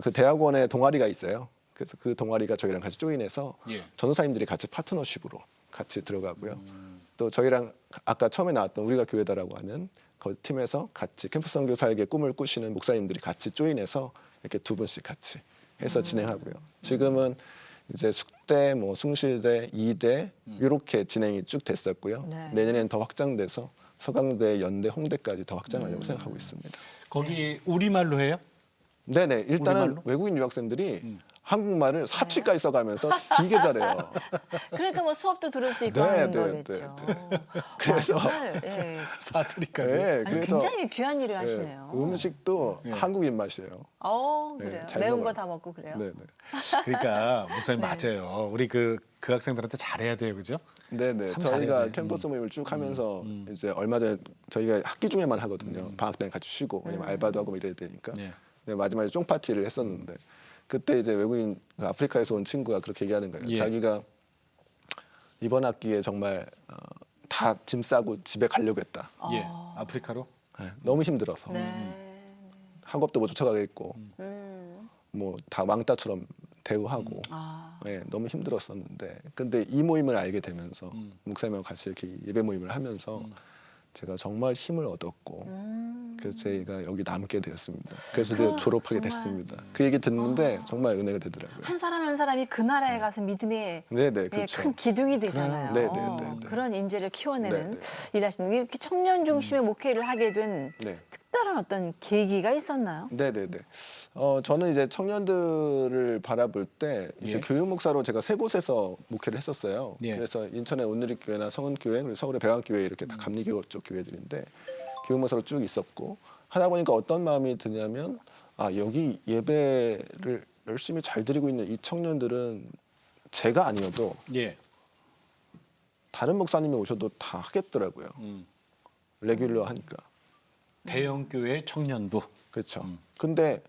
Speaker 4: 그 대학원에 동아리가 있어요. 그래서 그 동아리가 저희랑 같이 조인해서
Speaker 2: 예.
Speaker 4: 전도사님들이 같이 파트너십으로 같이 들어가고요. 또 저희랑 아까 처음에 나왔던 우리가 교회다라고 하는 그 팀에서 같이 캠퍼스 선교 사역의 꿈을 꾸시는 목사님들이 같이 조인해서 이렇게 두 분씩 같이 해서 진행하고요. 지금은 이제 숙대, 뭐 숭실대, 이대 이렇게 진행이 쭉 됐었고요.
Speaker 3: 네.
Speaker 4: 내년에는 더 확장돼서 서강대, 연대, 홍대까지 더 확장하려고 생각하고 있습니다.
Speaker 2: 거기 우리말로 해요?
Speaker 4: 네네. 일단은
Speaker 2: 우리말로?
Speaker 4: 외국인 유학생들이 한국말을 사투리까지 써가면서 되게 잘해요.
Speaker 3: 그러니까 뭐 수업도 들을 수 있고
Speaker 4: 네,
Speaker 3: 하는
Speaker 4: 네,
Speaker 3: 거겠죠.
Speaker 4: 그래서
Speaker 3: 정말, 예.
Speaker 2: 사투리까지.
Speaker 4: 네,
Speaker 3: 아니, 굉장히 귀한 일을 하시네요.
Speaker 4: 음식도
Speaker 2: 예.
Speaker 4: 한국 입맛이에요.
Speaker 3: 그래요.
Speaker 4: 잘
Speaker 3: 매운
Speaker 4: 먹어요.
Speaker 3: 거 다 먹고 그래요.
Speaker 4: 네네.
Speaker 2: 그러니까 목사님
Speaker 3: 네.
Speaker 2: 맞아요. 우리 그 학생들한테 잘해야 돼요, 그죠?
Speaker 4: 네네.
Speaker 2: 참 잘해야
Speaker 4: 저희가
Speaker 2: 돼.
Speaker 4: 캠퍼스 모임을 쭉 하면서 이제 얼마 전에 저희가 학기 중에만 하거든요. 방학 때는 같이 쉬고 왜냐면 알바도 하고 뭐 이래야 되니까.
Speaker 2: 네.
Speaker 4: 네, 마지막에 쫑 파티를 했었는데 그때 이제 외국인 아프리카에서 온 친구가 그렇게 얘기하는 거예요.
Speaker 2: 예.
Speaker 4: 자기가 이번 학기에 정말 다 짐 싸고 집에 가려고 했다.
Speaker 2: 예. 아프리카로?
Speaker 4: 네, 너무 힘들어서
Speaker 3: 네.
Speaker 4: 학업도 못 쫓아가겠고 뭐 다 왕따처럼 대우하고
Speaker 3: 아.
Speaker 4: 네, 너무 힘들었었는데 근데 이 모임을 알게 되면서 목사님하고 같이 이렇게 예배 모임을 하면서 제가 정말 힘을 얻었고 그래서 제가 여기 남게 되었습니다. 그래서 이제 졸업하게
Speaker 3: 정말.
Speaker 4: 됐습니다. 그 얘기 듣는데 정말 은혜가 되더라고요.
Speaker 3: 한 사람 한 사람이 그 나라에 가서 믿음의
Speaker 4: 네네
Speaker 3: 예,
Speaker 4: 그렇죠.
Speaker 3: 큰 기둥이 되잖아요.
Speaker 4: 네, 네, 네, 네.
Speaker 3: 그런 인재를 키워내는
Speaker 4: 네, 네.
Speaker 3: 일하시는 이렇게 청년 중심의 목회를 하게 된
Speaker 4: 네.
Speaker 3: 특별한 어떤 계기가 있었나요?
Speaker 4: 네네네. 저는 이제 청년들을 바라볼 때 이제
Speaker 2: 예.
Speaker 4: 교육 목사로 제가 세 곳에서 목회를 했었어요.
Speaker 2: 예.
Speaker 4: 그래서 인천의 온누리교회나 성은교회 그리고 서울의 백안교회 이렇게 다 감리교 쪽 교회들인데 교육 목사로 쭉 있었고 하다 보니까 어떤 마음이 드냐면 여기 예배를 열심히 잘 드리고 있는 이 청년들은 제가 아니어도
Speaker 2: 예.
Speaker 4: 다른 목사님이 오셔도 다 하겠더라고요. 레귤러 하니까.
Speaker 2: 대형 교회 청년부.
Speaker 4: 그렇죠. 근데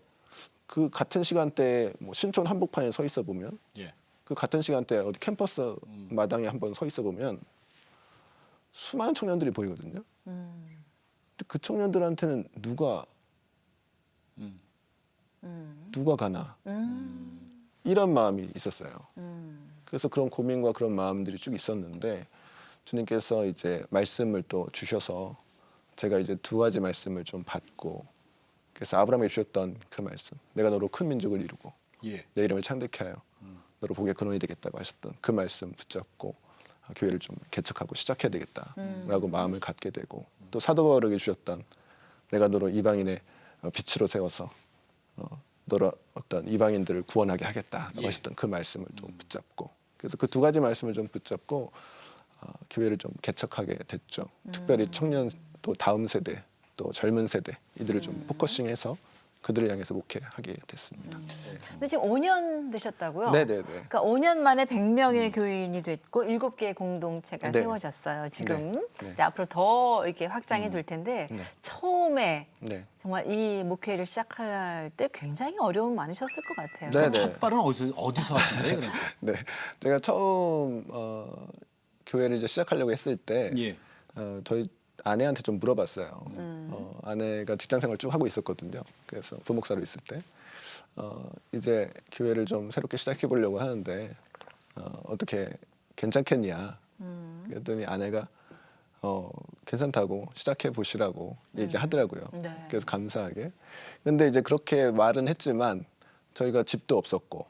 Speaker 4: 그 같은 시간대에 뭐 신촌 한복판에 서 있어 보면
Speaker 2: 예.
Speaker 4: 그 같은 시간대에 어디 캠퍼스 마당에 한번 서 있어 보면 수많은 청년들이 보이거든요. 근데 그 청년들한테는 누가 가나 이런 마음이 있었어요. 그래서 그런 고민과 그런 마음들이 쭉 있었는데 주님께서 이제 말씀을 또 주셔서 제가 이제 두 가지 말씀을 좀 받고 그래서 아브라함에게 주셨던 그 말씀 내가 너로 큰 민족을 이루고
Speaker 2: 예.
Speaker 4: 내 이름을 창대케 하여 너로 복의 근원이 되겠다고 하셨던 그 말씀 붙잡고 교회를 좀 개척하고 시작해야 되겠다라고 마음을 갖게 되고 또 사도 바울에게 주셨던 내가 너로 이방인의 빛으로 세워서 너로 어떤 이방인들을 구원하게 하겠다라고
Speaker 2: 예.
Speaker 4: 하셨던 그 말씀을 좀 붙잡고 그래서 그 두 가지 말씀을 좀 붙잡고 교회를 좀 개척하게 됐죠. 특별히 청년 또 다음 세대 또 젊은 세대 이들을 좀 포커싱해서 그들을 향해서 목회하게 됐습니다.
Speaker 3: 근데 지금 5년 되셨다고요?
Speaker 4: 네네네.
Speaker 3: 그러니까 5년 만에 100명의 교인이 됐고 7개의 공동체가
Speaker 4: 네.
Speaker 3: 세워졌어요. 지금
Speaker 4: 네.
Speaker 3: 이제 앞으로 더 이렇게 확장이 될 텐데
Speaker 4: 네.
Speaker 3: 처음에
Speaker 4: 네.
Speaker 3: 정말 이 목회를 시작할 때 굉장히 어려움 많으셨을 것 같아요.
Speaker 4: 네, 네.
Speaker 2: 첫 발은 어디서 하신 거예요, 그러니까?
Speaker 4: 네, 제가 처음 교회를 이제 시작하려고 했을 때
Speaker 2: 예.
Speaker 4: 저희 아내한테 좀 물어봤어요. 아내가 직장생활 쭉 하고 있었거든요. 그래서 부목사로 있을 때 이제 교회를 좀 새롭게 시작해 보려고 하는데 어떻게 괜찮겠냐. 그랬더니 아내가 괜찮다고 시작해 보시라고 얘기하더라고요.
Speaker 3: 네.
Speaker 4: 그래서 감사하게. 근데 이제 그렇게 말은 했지만 저희가 집도 없었고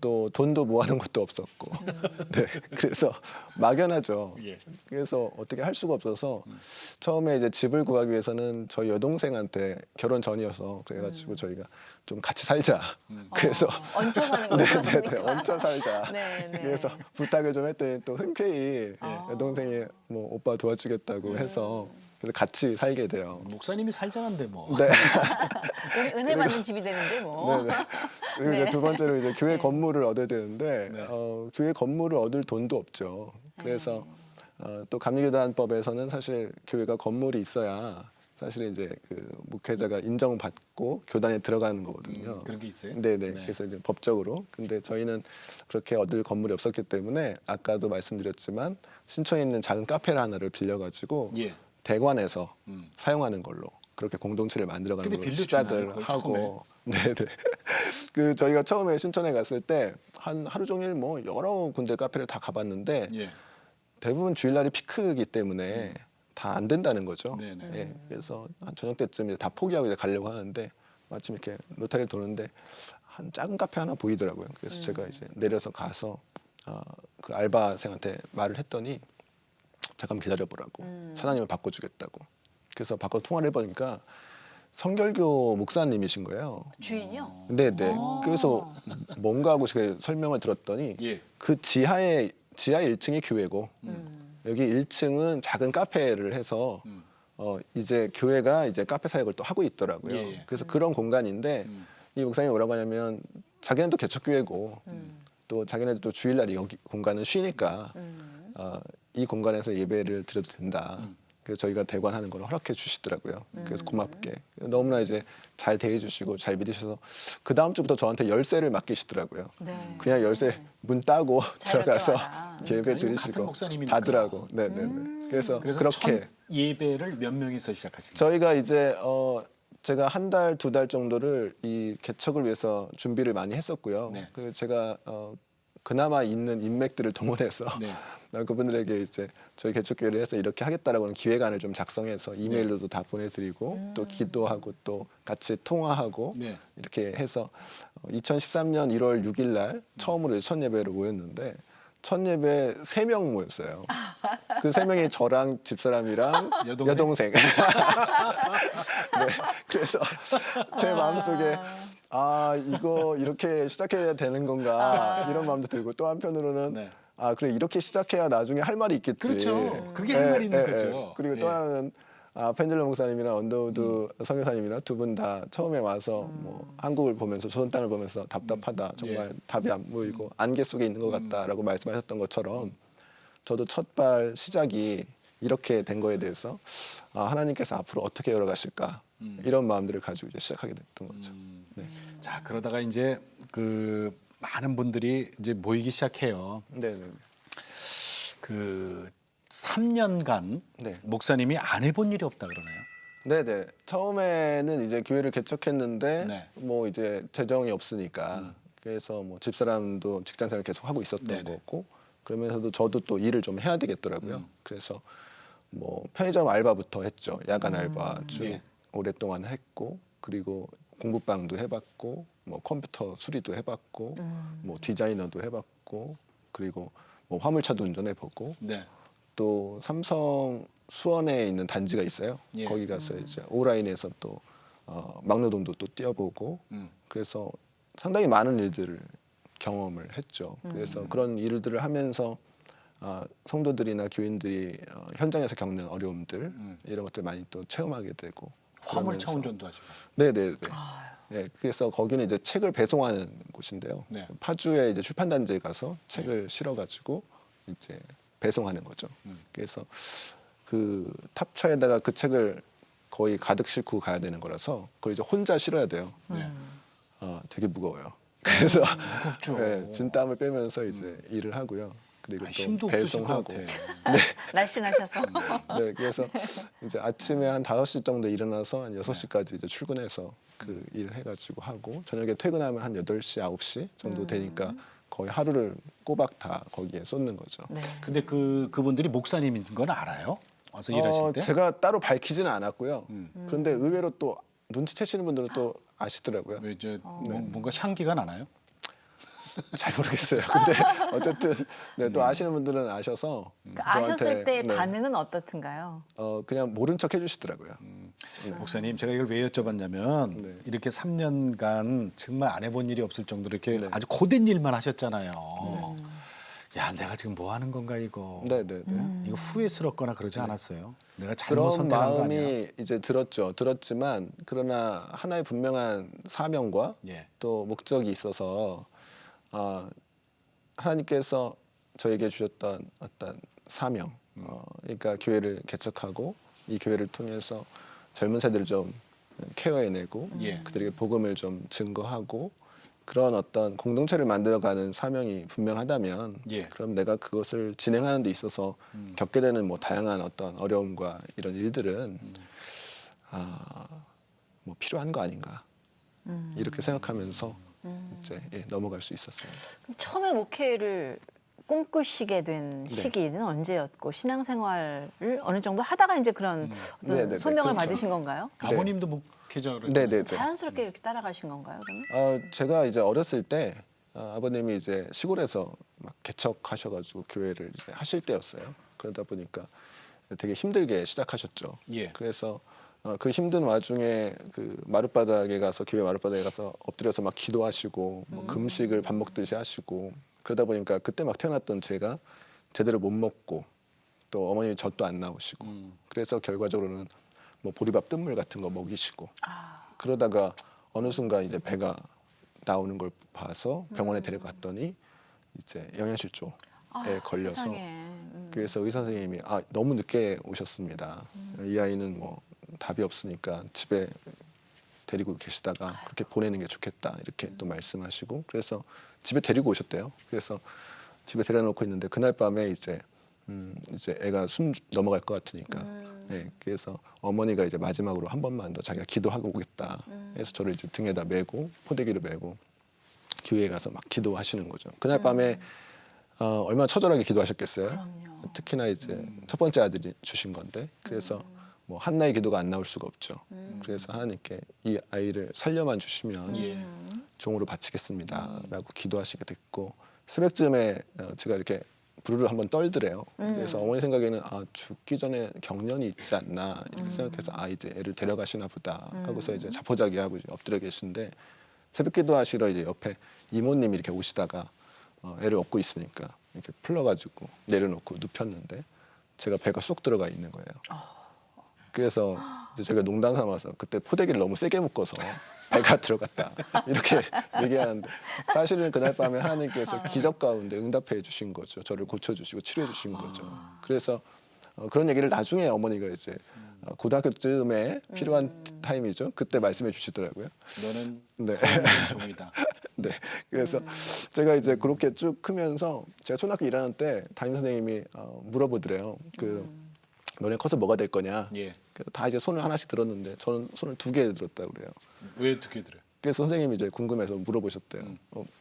Speaker 4: 또 돈도 모아놓은 것도 없었고 네 그래서 막연하죠.
Speaker 2: 예.
Speaker 4: 그래서 어떻게 할 수가 없어서 처음에 이제 집을 구하기 위해서는 저희 여동생한테 결혼 전이어서 그래가지고 저희가 좀 같이 살자. 그래서
Speaker 3: 얹혀 사는 거죠?
Speaker 4: 네네네 얹혀 살자.
Speaker 3: 네, 네.
Speaker 4: 그래서 부탁을 좀 했더니 또 흔쾌히 여동생이 뭐 오빠 도와주겠다고 해서 그래서 같이 살게 돼요.
Speaker 2: 목사님이 살자는데 뭐.
Speaker 4: 네.
Speaker 3: 은혜 받는 집이 되는데 뭐.
Speaker 4: 네네. 그리고 이제 두 번째로 이제 교회 건물을 얻어야 되는데
Speaker 2: 네.
Speaker 4: 교회 건물을 얻을 돈도 없죠. 그래서 또 감리교단법에서는 사실 교회가 건물이 있어야 사실 이제 그 목회자가 인정받고 교단에 들어가는 거거든요.
Speaker 2: 그런 게 있어요?
Speaker 4: 네네.
Speaker 2: 네.
Speaker 4: 그래서 이제 법적으로. 근데 저희는 그렇게 얻을 건물이 없었기 때문에 아까도 말씀드렸지만 신촌에 있는 작은 카페를 하나를 빌려가지고
Speaker 2: 예.
Speaker 4: 대관에서 사용하는 걸로 그렇게 공동체를 만들어가는
Speaker 2: 근데
Speaker 4: 걸로
Speaker 2: 빌려주나요,
Speaker 4: 시작을
Speaker 2: 그걸
Speaker 4: 하고, 네네. 그 저희가 처음에 신촌에 갔을 때 한 하루 종일 뭐 여러 군데 카페를 다 가봤는데
Speaker 2: 예.
Speaker 4: 대부분 주일날이 피크이기 때문에 다 안 된다는 거죠.
Speaker 2: 네네.
Speaker 4: 예, 그래서 한 저녁 때쯤 다 포기하고 이제 가려고 하는데 마침 이렇게 로타리를 도는데 한 작은 카페 하나 보이더라고요. 그래서 제가 이제 내려서 가서 그 알바생한테 말을 했더니 잠깐 기다려보라고 사장님을 바꿔주겠다고. 그래서 바꿔 통화를 해보니까 성결교 목사님이신 거예요.
Speaker 3: 주인이요?
Speaker 4: 네네. 그래서 뭔가 하고 제가 설명을 들었더니
Speaker 2: 예.
Speaker 4: 그 지하 1층이 교회고 여기 1층은 작은 카페를 해서 이제 교회가 이제 카페 사역을 또 하고 있더라고요.
Speaker 2: 예, 예.
Speaker 4: 그래서 그런 공간인데 이 목사님이 뭐라고 하냐면 자기는 또 개척교회고 또 자기네도 또 주일날 여기 공간은 쉬니까 이 공간에서 예배를 드려도 된다. 그래서 저희가 대관하는 걸 허락해 주시더라고요. 그래서 고맙게 너무나 이제 잘 대해 주시고 잘 믿으셔서 그 다음 주부터 저한테 열쇠를 맡기시더라고요.
Speaker 3: 네.
Speaker 4: 그냥 열쇠 문 따고
Speaker 3: 자유롭게
Speaker 4: 들어가서
Speaker 3: 와라.
Speaker 4: 예배
Speaker 2: 아니, 같은
Speaker 4: 드리시고
Speaker 2: 목사님이니까.
Speaker 4: 닫으라고. 네네네. 그래서
Speaker 2: 그래서
Speaker 4: 그렇게
Speaker 2: 첫 예배를 몇 명이서 시작하신 거예요?
Speaker 4: 저희가 이제 제가 한 달, 두 달 정도를 이 개척을 위해서 준비를 많이 했었고요.
Speaker 2: 네.
Speaker 4: 그리고 제가 그나마 있는 인맥들을 동원해서
Speaker 2: 네.
Speaker 4: 그분들에게 이제 저희 개척교회를 해서 이렇게 하겠다라고 하는 기획안을 좀 작성해서 이메일로도 다 보내드리고 또 기도하고 또 같이 통화하고
Speaker 2: 네.
Speaker 4: 이렇게 해서 2013년 1월 6일 날 처음으로 첫 예배를 모였는데 첫 예배 3명 모였어요. 그 3명이 저랑 집사람이랑
Speaker 2: 여동생?
Speaker 4: 여동생. 네, 그래서 제 마음속에 이거 이렇게 시작해야 되는 건가 이런 마음도 들고 또 한편으로는
Speaker 2: 네.
Speaker 4: 그래 이렇게 시작해야 나중에 할 말이 있겠지.
Speaker 2: 그렇죠. 그게 할 말이 있는 거죠.
Speaker 4: 그리고 또
Speaker 2: 예.
Speaker 4: 하나는 펜젤러 목사님이나 언더우드 선교사님이나 두 분 다 처음에 와서 뭐 한국을 보면서 조선 땅을 보면서 답답하다 정말 답이 안 보이고 안개 속에 있는 것 같다라고 말씀하셨던 것처럼 저도 첫발 시작이 이렇게 된 거에 대해서 하나님께서 앞으로 어떻게 열어가실까 이런 마음들을 가지고 이제 시작하게 됐던 거죠. 네.
Speaker 2: 자, 그러다가 이제 그 많은 분들이 이제 모이기 시작해요.
Speaker 4: 네네.
Speaker 2: 그 3년간
Speaker 4: 네.
Speaker 2: 목사님이 안 해본 일이 없다 그러네요.
Speaker 4: 네네. 처음에는 이제 교회를 개척했는데
Speaker 2: 네.
Speaker 4: 뭐 이제 재정이 없으니까 그래서 뭐 집사람도 직장생활 계속 하고 있었던
Speaker 2: 네네.
Speaker 4: 거고 그러면서도 저도 또 일을 좀 해야 되겠더라고요. 그래서 뭐 편의점 알바부터 했죠. 야간 알바 쭉
Speaker 2: 예.
Speaker 4: 오랫동안 했고 그리고 공부방도 해봤고 뭐 컴퓨터 수리도 해봤고 뭐 디자이너도 해봤고 그리고 뭐 화물차도 운전해보고
Speaker 2: 네.
Speaker 4: 또 삼성 수원에 있는 단지가 있어요.
Speaker 2: 예.
Speaker 4: 거기 가서 이제 오라인에서 또 막노동도 또 뛰어보고 그래서 상당히 많은 일들을 경험을 했죠. 그래서 그런 일들을 하면서 성도들이나 교인들이 현장에서 겪는 어려움들 이런 것들 많이 또 체험하게 되고
Speaker 2: 화물
Speaker 4: 그러면서-
Speaker 2: 차 운전도 하시고.
Speaker 4: 네네네. 네, 그래서 거기는 이제 책을 배송하는 곳인데요.
Speaker 2: 네.
Speaker 4: 파주에 이제 출판단지에 가서 책을 실어가지고 이제 배송하는 거죠.
Speaker 2: 음.
Speaker 4: 그래서 그 탑차에다가 그 책을 거의 가득 싣고 가야 되는 거라서 그걸 이제 혼자 실어야 돼요.
Speaker 2: 네.
Speaker 4: 되게 무거워요. 그래서
Speaker 2: 무겁죠.
Speaker 4: 네, 진땀을 빼면서 이제 일을 하고요. 그리고
Speaker 2: 아,
Speaker 4: 또
Speaker 2: 힘도 없으실 것
Speaker 4: 배송하고.
Speaker 2: 같아.
Speaker 3: 날씬하셔서.
Speaker 4: 네, 그래서 이제 아침에 한 5시 정도 일어나서 한 6시까지 이제 출근해서 그 일을 해가지고 하고 저녁에 퇴근하면 한 8시, 9시 정도 되니까 거의 하루를 꼬박 다 거기에 쏟는 거죠.
Speaker 3: 네.
Speaker 2: 근데 그분들이 목사님인 건 알아요? 와서 일하실 때?
Speaker 4: 제가 따로 밝히지는 않았고요.
Speaker 2: 음.
Speaker 4: 그런데 의외로 또 눈치채시는 분들은 또 아시더라고요.
Speaker 2: 왜 이제 뭔가 향기가 나나요?
Speaker 4: 잘 모르겠어요. 근데 어쨌든 네, 또 아시는 분들은 아셔서
Speaker 3: 그 아셨을 때
Speaker 4: 네,
Speaker 3: 반응은 어떻든가요?
Speaker 4: 그냥 모른 척 해주시더라고요.
Speaker 2: 목사님, 제가 이걸 왜 여쭤봤냐면
Speaker 4: 네.
Speaker 2: 이렇게 3년간 정말 안 해본 일이 없을 정도로 이렇게
Speaker 4: 네.
Speaker 2: 아주 고된 일만 하셨잖아요. 야, 내가 지금 뭐 하는 건가 이거.
Speaker 4: 네네네.
Speaker 2: 이거 후회스럽거나 그러지 않았어요? 내가 잘못
Speaker 4: 그런
Speaker 2: 선택한 거 아니야?
Speaker 4: 마음이 이제 들었지만 그러나 하나의 분명한 사명과
Speaker 2: 예.
Speaker 4: 또 목적이 있어서 하나님께서 저에게 주셨던 어떤 사명, 그러니까 교회를 개척하고 이 교회를 통해서 젊은 세대를 좀 케어해내고
Speaker 2: 예.
Speaker 4: 그들에게 복음을 좀 증거하고 그런 어떤 공동체를 만들어가는 사명이 분명하다면
Speaker 2: 예.
Speaker 4: 그럼 내가 그것을 진행하는 데 있어서 겪게 되는 뭐 다양한 어떤 어려움과 이런 일들은 뭐 필요한 거 아닌가 이렇게 생각하면서 이제 넘어갈 수 있었어요.
Speaker 3: 그럼 처음에 목회를 꿈꾸시게 된
Speaker 4: 네.
Speaker 3: 시기는 언제였고 신앙생활을 어느 정도 하다가 이제 그런 어떤
Speaker 4: 네네네,
Speaker 3: 소명을
Speaker 4: 그렇죠.
Speaker 3: 받으신 건가요?
Speaker 2: 아버님도 목회자 그랬잖아요.
Speaker 4: 네네네.
Speaker 3: 자연스럽게 이렇게 따라가신 건가요? 그러면?
Speaker 4: 제가 이제 어렸을 때 아버님이 이제 시골에서 막 개척하셔가지고 교회를 이제 하실 때였어요. 그러다 보니까 되게 힘들게 시작하셨죠.
Speaker 2: 예.
Speaker 4: 그래서 그 힘든 와중에 그 마룻바닥에 가서 교회 마룻바닥에 가서 엎드려서 막 기도하시고 뭐 금식을 밥 먹듯이 하시고 그러다 보니까 그때 막 태어났던 제가 제대로 못 먹고 또 어머니 젖도 안 나오시고 그래서 결과적으로는 뭐 보리밥 뜬물 같은 거 먹이시고 그러다가 어느 순간 이제 배가 나오는 걸 봐서 병원에 데려갔더니 이제 영양실조에 걸려서
Speaker 3: 세상에.
Speaker 4: 그래서 의사 선생님이 너무 늦게 오셨습니다. 이 아이는 뭐 답이 없으니까 집에 데리고 계시다가 그렇게 보내는 게 좋겠다 이렇게 또 말씀하시고 그래서 집에 데리고 오셨대요. 그래서 집에 데려놓고 있는데 그날 밤에 이제 애가 숨 넘어갈 것 같으니까 그래서 어머니가 이제 마지막으로 한 번만 더 자기가 기도하고 오겠다 해서 저를 이제 등에다 메고 포대기를 메고 교회에 가서 막 기도하시는 거죠. 그날 밤에 얼마나 처절하게 기도하셨겠어요.
Speaker 3: 그럼요.
Speaker 4: 특히나 이제 첫 번째 아들이 주신 건데 그래서 뭐 한나의 기도가 안 나올 수가 없죠. 그래서 하나님께 이 아이를 살려만 주시면
Speaker 2: 예.
Speaker 4: 종으로 바치겠습니다라고 기도하시게 됐고 새벽쯤에 제가 이렇게 부르르 한번 떨더래요. 그래서 어머니 생각에는 죽기 전에 경련이 있지 않나 이렇게 생각해서 이제 애를 데려가시나 보다 하고서 이제 자포자기하고 이제 엎드려 계신데 새벽 기도하시러 이제 옆에 이모님이 이렇게 오시다가 애를 업고 있으니까 이렇게 풀러가지고 내려놓고 눕혔는데 제가 배가 쏙 들어가 있는 거예요. 그래서 이제 저희가 농담 삼아서 그때 포대기를 너무 세게 묶어서 배가 들어갔다 이렇게 얘기하는데 사실은 그날 밤에 하나님께서 기적 가운데 응답해 주신 거죠. 저를 고쳐주시고 치료해 주신 거죠. 그래서 그런 얘기를 나중에 어머니가 이제 고등학교쯤에 필요한 타임이죠. 그때 말씀해 주시더라고요.
Speaker 2: 너는
Speaker 4: 네.
Speaker 2: 사랑하는 종이다.
Speaker 4: 네. 그래서 제가 이제 그렇게 쭉 크면서 제가 초등학교 1학년 때 담임 선생님이 물어보더래요. 너네 커서 뭐가 될 거냐.
Speaker 2: 예.
Speaker 4: 그래서 다 이제 손을 하나씩 들었는데 저는 손을 2개 들었다고 그래요.
Speaker 2: 왜 어떻게 들어요?
Speaker 4: 그래서 선생님이 이제 궁금해서 물어보셨대요.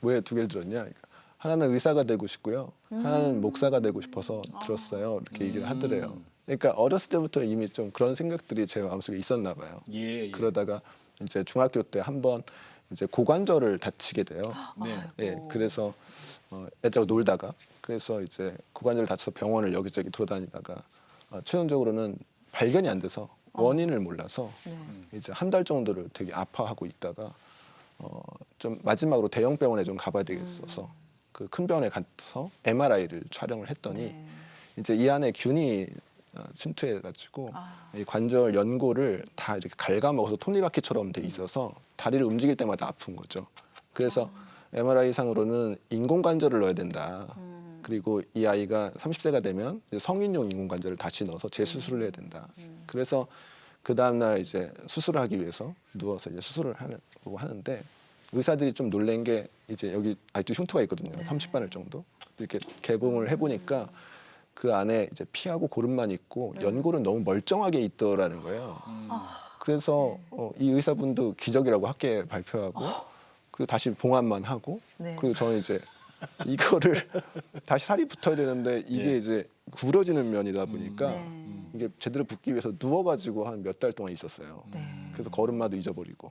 Speaker 4: 왜 2개를 들었냐? 그러니까 하나는 의사가 되고 싶고요. 하나는 목사가 되고 싶어서 들었어요. 이렇게 얘기를 하더래요. 그러니까 어렸을 때부터 이미 좀 그런 생각들이 제 마음속에 있었나 봐요.
Speaker 2: 예.
Speaker 4: 그러다가 이제 중학교 때 한번 이제 고관절을 다치게 돼요.
Speaker 2: 네.
Speaker 4: 예, 그래서 애들하고 놀다가 그래서 이제 고관절을 다쳐서 병원을 여기저기 돌아다니다가 최종적으로는 발견이 안 돼서 원인을 몰라서 이제 한 달 정도를 되게 아파하고 있다가 좀 마지막으로 대형 병원에 좀 가봐야 되겠어서 그 큰 병원에 가서 MRI를 촬영을 했더니 이제 이 안에 균이 침투해가지고 이 관절 연골을 다 이렇게 갉아먹어서 톱니바퀴처럼 돼 있어서 다리를 움직일 때마다 아픈 거죠. 그래서 MRI 상으로는 인공관절을 넣어야 된다. 그리고 이 아이가 30세가 되면 이제 성인용 인공관절을 다시 넣어서 재수술을 해야 된다. 그래서 그 다음 날 이제 수술을 하기 위해서 누워서 이제 수술을 하는데 의사들이 좀 놀란 게 이제 여기 아직도 흉터가 있거든요. 30바늘 정도. 이렇게 개봉을 해보니까 그 안에 이제 피하고 고름만 있고 연골은 너무 멀쩡하게 있더라는 거예요. 그래서 이 의사분도 기적이라고 학계에 발표하고 그리고 다시 봉합만 하고
Speaker 3: 네.
Speaker 4: 그리고 저는 이제 이거를 다시 살이 붙어야 되는데 이게
Speaker 2: 예.
Speaker 4: 이제 구부러지는 면이다 보니까
Speaker 3: 네.
Speaker 4: 이게 제대로 붙기 위해서 누워가지고 한 몇 달 동안 있었어요.
Speaker 3: 네.
Speaker 4: 그래서 걸음마도 잊어버리고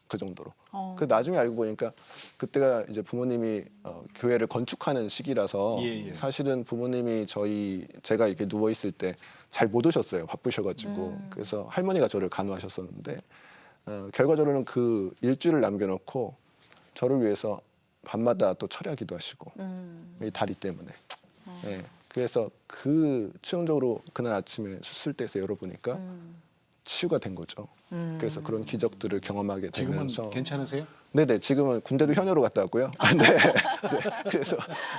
Speaker 4: 그 정도로.
Speaker 3: 어.
Speaker 4: 그 나중에 알고 보니까 그때가 이제 부모님이 교회를 건축하는 시기라서
Speaker 2: 예, 예.
Speaker 4: 사실은 부모님이 제가 이렇게 누워 있을 때 잘 못 오셨어요. 바쁘셔가지고 그래서 할머니가 저를 간호하셨었는데 결과적으로는 그 일주일을 남겨놓고 저를 위해서 밤마다 또 철야 기도하시고 이 다리 때문에. 예. 그래서 최종적으로 그날 아침에 수술대에서 열어보니까 치유가 된 거죠. 그래서 그런 기적들을 경험하게
Speaker 2: 지금은
Speaker 4: 되면서
Speaker 2: 괜찮으세요?
Speaker 4: 네네 지금은 군대도 현역으로 갔다 왔고요. 네. 그래서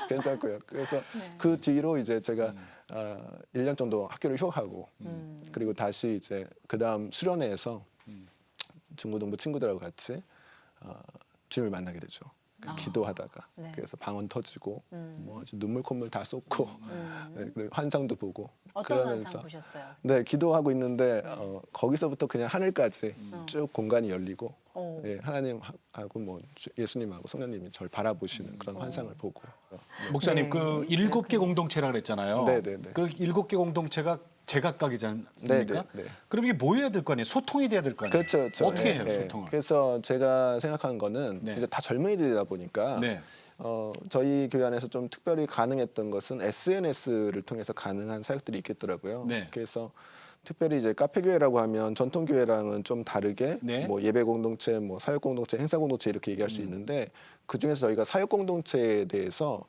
Speaker 4: 괜찮고요. 그래서 그 뒤로 이제 제가 1년 정도 학교를 휴학하고 그리고 다시 이제 그 다음 수련회에서 중고등부 친구들하고 같이 주님을 만나게 되죠. 기도하다가
Speaker 3: 네.
Speaker 4: 그래서 방언 터지고 뭐 아주 눈물 콧물 다 쏟고 네, 그리고 환상도 보고
Speaker 3: 어떤
Speaker 4: 그러면서
Speaker 3: 환상 보셨어요?
Speaker 4: 네 기도하고 있는데 거기서부터 그냥 하늘까지 쭉 공간이 열리고
Speaker 3: 오.
Speaker 4: 예, 하나님하고 뭐 예수님하고 성령님이 저를 바라보시는 그런 환상을 보고
Speaker 2: 목사님
Speaker 3: 네.
Speaker 2: 그 7개 공동체라 그랬잖아요.
Speaker 4: 네, 네, 네.
Speaker 2: 그 7개 공동체가 제각각이지 않습니까?
Speaker 4: 네, 네.
Speaker 2: 그럼 이게 뭐 해야 될 거 아니에요? 소통이 돼야 될 거 아니에요?
Speaker 4: 그렇죠, 그렇죠.
Speaker 2: 어떻게
Speaker 4: 예,
Speaker 2: 해요,
Speaker 4: 예.
Speaker 2: 소통을?
Speaker 4: 그래서 제가 생각한 거는
Speaker 2: 네.
Speaker 4: 이제 다 젊은이들이다 보니까
Speaker 2: 네.
Speaker 4: 저희 교회 안에서 좀 특별히 가능했던 것은 SNS를 통해서 가능한 사역들이 있겠더라고요.
Speaker 2: 네.
Speaker 4: 그래서 특별히 이제 카페 교회라고 하면 전통 교회랑은 좀 다르게
Speaker 2: 네.
Speaker 4: 뭐 예배 공동체, 뭐 사역 공동체, 행사 공동체 이렇게 얘기할 수 있는데 그 중에서 저희가 사역 공동체에 대해서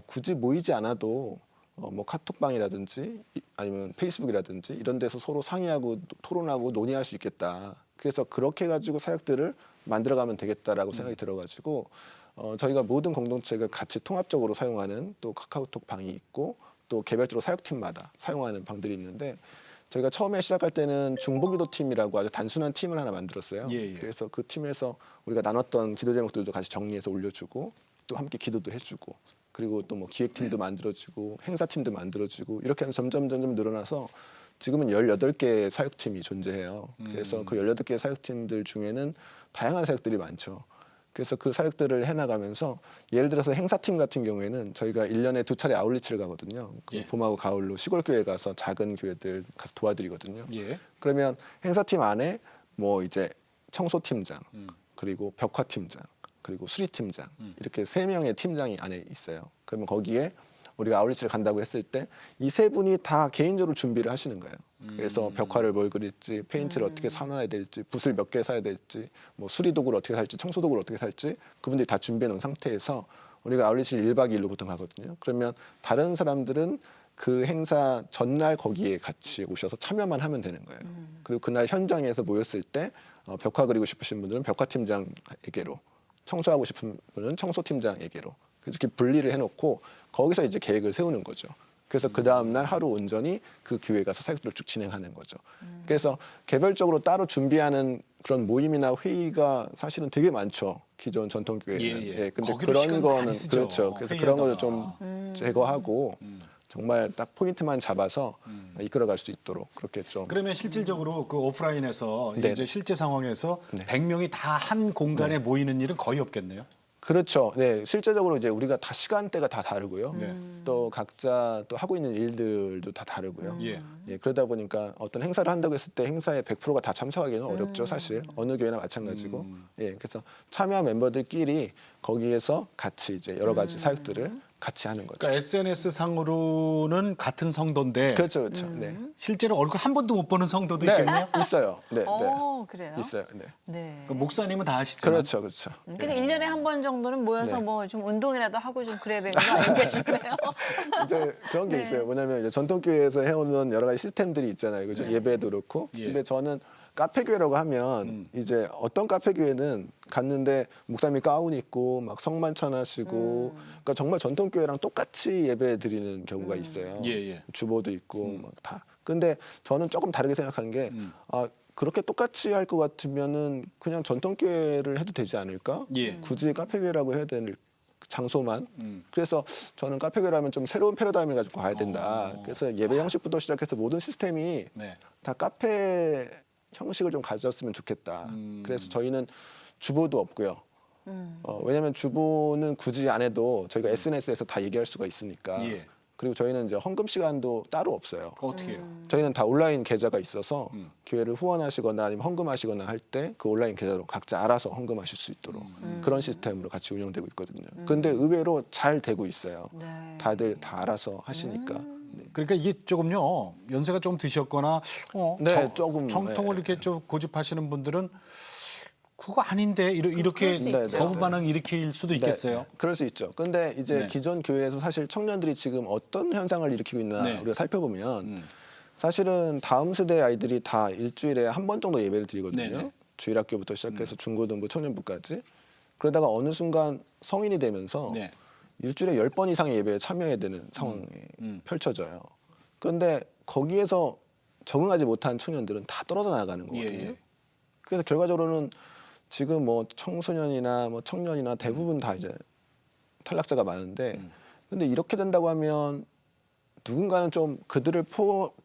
Speaker 4: 굳이 모이지 않아도 뭐 카톡방이라든지 아니면 페이스북이라든지 이런 데서 서로 상의하고 토론하고 논의할 수 있겠다. 그래서 그렇게 가지고 사역들을 만들어가면 되겠다라고 생각이 들어가지고 저희가 모든 공동체가 같이 통합적으로 사용하는 또 카카오톡 방이 있고 또 개별적으로 사역팀마다 사용하는 방들이 있는데 저희가 처음에 시작할 때는 중보기도 팀이라고 아주 단순한 팀을 하나 만들었어요.
Speaker 2: 예, 예.
Speaker 4: 그래서 그 팀에서 우리가 나눴던 기도 제목들도 같이 정리해서 올려주고 또 함께 기도도 해주고 그리고 또 뭐 기획팀도 만들어지고 행사팀도 만들어지고 이렇게 하면 점점 늘어나서 지금은 18개의 사역팀이 존재해요. 그래서 그 18개의 사역팀들 중에는 다양한 사역들이 많죠. 그래서 그 사역들을 해나가면서 예를 들어서 행사팀 같은 경우에는 저희가 1년에 2차례 아울리치를 가거든요. 그
Speaker 2: 예.
Speaker 4: 봄하고 가을로 시골 교회 가서 작은 교회들 가서 도와드리거든요.
Speaker 2: 예.
Speaker 4: 그러면 행사팀 안에 뭐 이제 청소팀장 그리고 벽화팀장 그리고 수리팀장 이렇게 3명의 팀장이 안에 있어요. 그러면 거기에 우리가 아울리치를 간다고 했을 때 이 3분이 다 개인적으로 준비를 하시는 거예요. 그래서 벽화를 뭘 그릴지, 페인트를 어떻게 사놔야 될지, 붓을 몇 개 사야 될지, 뭐 수리 도구를 어떻게 살지, 청소 도구를 어떻게 살지 그분들이 다 준비해 놓은 상태에서 우리가 아울리치를 1박 2일로 보통 하거든요. 그러면 다른 사람들은 그 행사 전날 거기에 같이 오셔서 참여만 하면 되는 거예요. 그리고 그날 현장에서 모였을 때 벽화 그리고 싶으신 분들은 벽화팀장에게로 청소하고 싶은 분은 청소팀장에게로 이렇게 분리를 해놓고 거기서 이제 계획을 세우는 거죠. 그래서 그 다음 날 하루 온전히 그 교회 가서 사역들을 쭉 진행하는 거죠. 그래서 개별적으로 따로 준비하는 그런 모임이나 회의가 사실은 되게 많죠. 기존 전통 교회는.
Speaker 2: 예.
Speaker 4: 근데
Speaker 2: 거기로
Speaker 4: 그런
Speaker 2: 시간
Speaker 4: 거는
Speaker 2: 많이 쓰죠.
Speaker 4: 그렇죠. 그래서 그런 거를
Speaker 2: 회의하다가.
Speaker 4: 좀 제거하고 정말 딱 포인트만 잡아서 이끌어갈 수 있도록 그렇게 좀.
Speaker 2: 그러면 실질적으로 그 오프라인에서
Speaker 4: 네.
Speaker 2: 이제 실제 상황에서
Speaker 4: 네.
Speaker 2: 100명이 다 한 공간에 모이는 일은 거의 없겠네요.
Speaker 4: 그렇죠. 네, 실제적으로 이제 우리가 다 시간대가 다 다르고요.
Speaker 2: 네.
Speaker 4: 또 각자 또 하고 있는 일들도 다 다르고요.
Speaker 2: 예.
Speaker 4: 예, 그러다 보니까 어떤 행사를 한다고 했을 때 행사에 100%가 다 참석하기는 어렵죠, 사실. 어느 교회나 마찬가지고. 예, 그래서 참여 멤버들끼리 거기에서 같이 이제 여러 가지 사역들을 같이 하는 거죠.
Speaker 2: 그러니까 SNS 상으로는 같은 성도인데
Speaker 4: 그렇죠, 그렇죠. 네.
Speaker 2: 실제로 얼굴 한 번도 못 보는 성도도
Speaker 4: 네,
Speaker 2: 있겠네요.
Speaker 4: 있어요. 네,
Speaker 3: 그래요?
Speaker 4: 네. 있어요. 네.
Speaker 3: 네.
Speaker 2: 그러니까 목사님은 다 아시지만
Speaker 4: 그렇죠, 그렇죠.
Speaker 3: 근데 1년에 한 번 정도는 모여서
Speaker 4: 네.
Speaker 3: 뭐 좀 운동이라도 하고 좀 그래야 되는 거 아니겠네요.
Speaker 4: 이제 그런 게 있어요. 뭐냐면 이제 전통교회에서 해오는 여러 가지 시스템들이 있잖아요. 그죠? 예배도 그렇고.
Speaker 2: 예.
Speaker 4: 근데 저는 카페교회라고 하면 이제 어떤 카페교회는 갔는데 목사님이 가운 입고 막 성만찬하시고 그러니까 정말 전통교회랑 똑같이 예배 드리는 경우가 있어요.
Speaker 2: 예, 예.
Speaker 4: 주보도 있고 막 다. 근데 저는 조금 다르게 생각한 게 그렇게 똑같이 할 것 같으면은 그냥 전통교회를 해도 되지 않을까?
Speaker 2: 예.
Speaker 4: 굳이 카페교회라고 해야 되는 장소만. 그래서 저는 카페교회라면 좀 새로운 패러다임을 가지고 가야 된다. 그래서 예배 형식부터 시작해서 모든 시스템이
Speaker 2: 네.
Speaker 4: 다 카페 형식을 좀 가졌으면 좋겠다. 그래서 저희는 주보도 없고요. 왜냐하면 주보는 굳이 안 해도 저희가 SNS에서 다 얘기할 수가 있으니까.
Speaker 2: 예.
Speaker 4: 그리고 저희는 이제 헌금 시간도 따로 없어요.
Speaker 2: 그거 어떻게 해요?
Speaker 4: 저희는 다 온라인 계좌가 있어서 교회를 후원하시거나 아니면 헌금하시거나 할 때 그 온라인 계좌로 각자 알아서 헌금하실 수 있도록 그런 시스템으로 같이 운영되고 있거든요. 근데 의외로 잘 되고 있어요.
Speaker 3: 네.
Speaker 4: 다들 다 알아서 하시니까. 네.
Speaker 2: 그러니까 이게 조금요 연세가 좀 드셨거나
Speaker 4: 네, 조금,
Speaker 2: 정통을
Speaker 4: 네.
Speaker 2: 이렇게 좀 고집하시는 분들은 그거 아닌데 이렇게
Speaker 3: 수
Speaker 4: 있죠.
Speaker 2: 거부 반응 일으킬 수도 있겠어요.
Speaker 4: 네, 그럴 수 있죠. 근데 이제
Speaker 2: 네.
Speaker 4: 기존 교회에서 사실 청년들이 지금 어떤 현상을 일으키고 있나
Speaker 2: 네.
Speaker 4: 우리가 살펴보면 사실은 다음 세대 아이들이 다 일주일에 한 번 정도 예배를 드리거든요.
Speaker 2: 네네.
Speaker 4: 주일학교부터 시작해서 중고등부, 청년부까지. 그러다가 어느 순간 성인이 되면서
Speaker 2: 네.
Speaker 4: 일주일에 10번 이상의 예배에 참여해야 되는 상황이 펼쳐져요. 그런데 거기에서 적응하지 못한 청년들은 다 떨어져 나가는 거거든요.
Speaker 2: 예, 예.
Speaker 4: 그래서 결과적으로는 지금 뭐 청소년이나 뭐 청년이나 대부분 다 이제 탈락자가 많은데 근데 이렇게 된다고 하면 누군가는 좀 그들을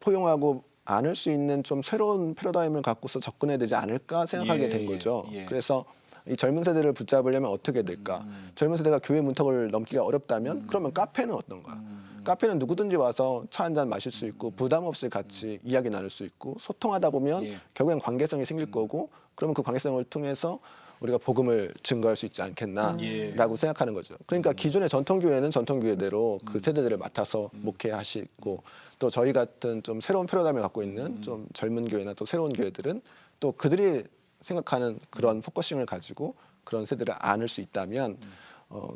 Speaker 4: 포용하고 안을 수 있는 좀 새로운 패러다임을 갖고서 접근해야 되지 않을까 생각하게
Speaker 2: 예,
Speaker 4: 된 거죠.
Speaker 2: 예.
Speaker 4: 그래서 이 젊은 세대를 붙잡으려면 어떻게 될까? 젊은 세대가 교회 문턱을 넘기가 어렵다면 그러면 카페는 어떤가? 카페는 누구든지 와서 차 한 잔 마실 수 있고 부담 없이 같이 이야기 나눌 수 있고 소통하다 보면
Speaker 2: 예.
Speaker 4: 결국엔 관계성이 생길 거고 그러면 그 관계성을 통해서 우리가 복음을 증거할 수 있지 않겠나라고
Speaker 2: 예.
Speaker 4: 생각하는 거죠. 그러니까 기존의 전통교회는 전통교회대로 그 세대들을 맡아서 목회하시고 또 저희 같은 좀 새로운 패러다임을 갖고 있는 좀 젊은 교회나 또 새로운 교회들은 또 그들이 생각하는 그런 포커싱을 가지고 그런 세대를 안을 수 있다면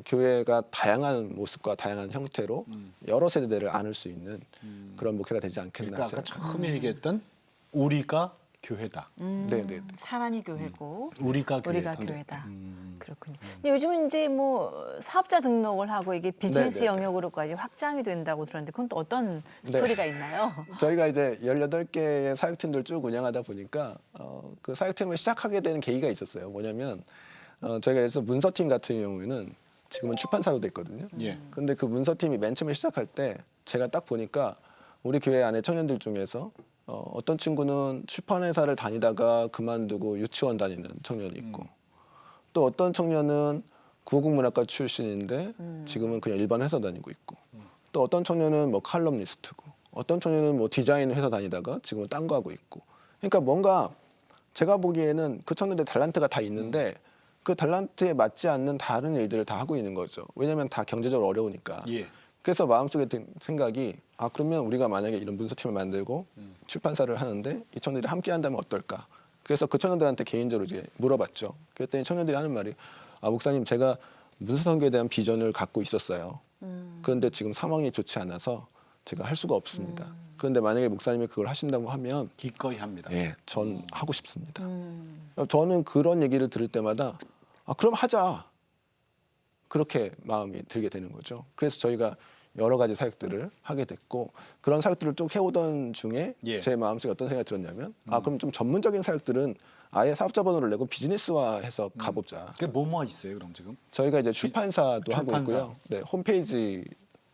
Speaker 4: 교회가 다양한 모습과 다양한 형태로 여러 세대들을 안을 수 있는 그런 목회가 되지 않겠나.
Speaker 2: 그러니까 아까 처음에 얘기했던 우리가 교회다.
Speaker 4: 네, 네.
Speaker 3: 사람이 교회고
Speaker 2: 우리가 교회다.
Speaker 3: 우리가 교회다. 그렇군요. 근데 요즘은 이제 뭐 사업자 등록을 하고 이게 비즈니스
Speaker 4: 네, 네,
Speaker 3: 영역으로까지 확장이 된다고 들었는데 그건 또 어떤 스토리가 있나요?
Speaker 4: 저희가 이제 18개의 사역팀들 쭉 운영하다 보니까 그 사역팀을 시작하게 되는 계기가 있었어요. 뭐냐면 저희가 그래서 문서팀 같은 경우에는 지금은 출판사로 됐거든요.
Speaker 2: 예.
Speaker 4: 근데 그 문서팀이 맨 처음에 시작할 때 제가 딱 보니까 우리 교회 안에 청년들 중에서 어떤 친구는 출판회사를 다니다가 그만두고 유치원 다니는 청년이 있고 또 어떤 청년은 구국문학과 출신인데 지금은 그냥 일반 회사 다니고 있고 또 어떤 청년은 뭐 칼럼니스트고 어떤 청년은 뭐 디자인 회사 다니다가 지금은 딴 거 하고 있고 그러니까 뭔가 제가 보기에는 그 청년들 탤런트가 다 있는데 그 탤런트에 맞지 않는 다른 일들을 다 하고 있는 거죠. 왜냐하면 다 경제적으로 어려우니까.
Speaker 2: 예.
Speaker 4: 그래서 마음속에 든 생각이 그러면 우리가 만약에 이런 문서팀을 만들고 출판사를 하는데 이 청년들이 함께 한다면 어떨까? 그래서 그 청년들한테 개인적으로 이제 물어봤죠. 그랬더니 청년들이 하는 말이 목사님 제가 문서선교에 대한 비전을 갖고 있었어요. 그런데 지금 상황이 좋지 않아서 제가 할 수가 없습니다. 그런데 만약에 목사님이 그걸 하신다고 하면
Speaker 2: 기꺼이 합니다.
Speaker 4: 예, 전 하고 싶습니다. 저는 그런 얘기를 들을 때마다 그럼 하자. 그렇게 마음이 들게 되는 거죠. 그래서 저희가 여러 가지 사역들을 하게 됐고 그런 사역들을 쭉 해오던 중에
Speaker 2: 예.
Speaker 4: 제 마음속에 어떤 생각이 들었냐면 그럼 좀 전문적인 사역들은 아예 사업자 번호를 내고 비즈니스화해서 가보자.
Speaker 2: 그게 뭐뭐 있어요, 그럼 지금?
Speaker 4: 저희가 이제 출판사도 하고
Speaker 2: 출판사.
Speaker 4: 있고요. 네, 홈페이지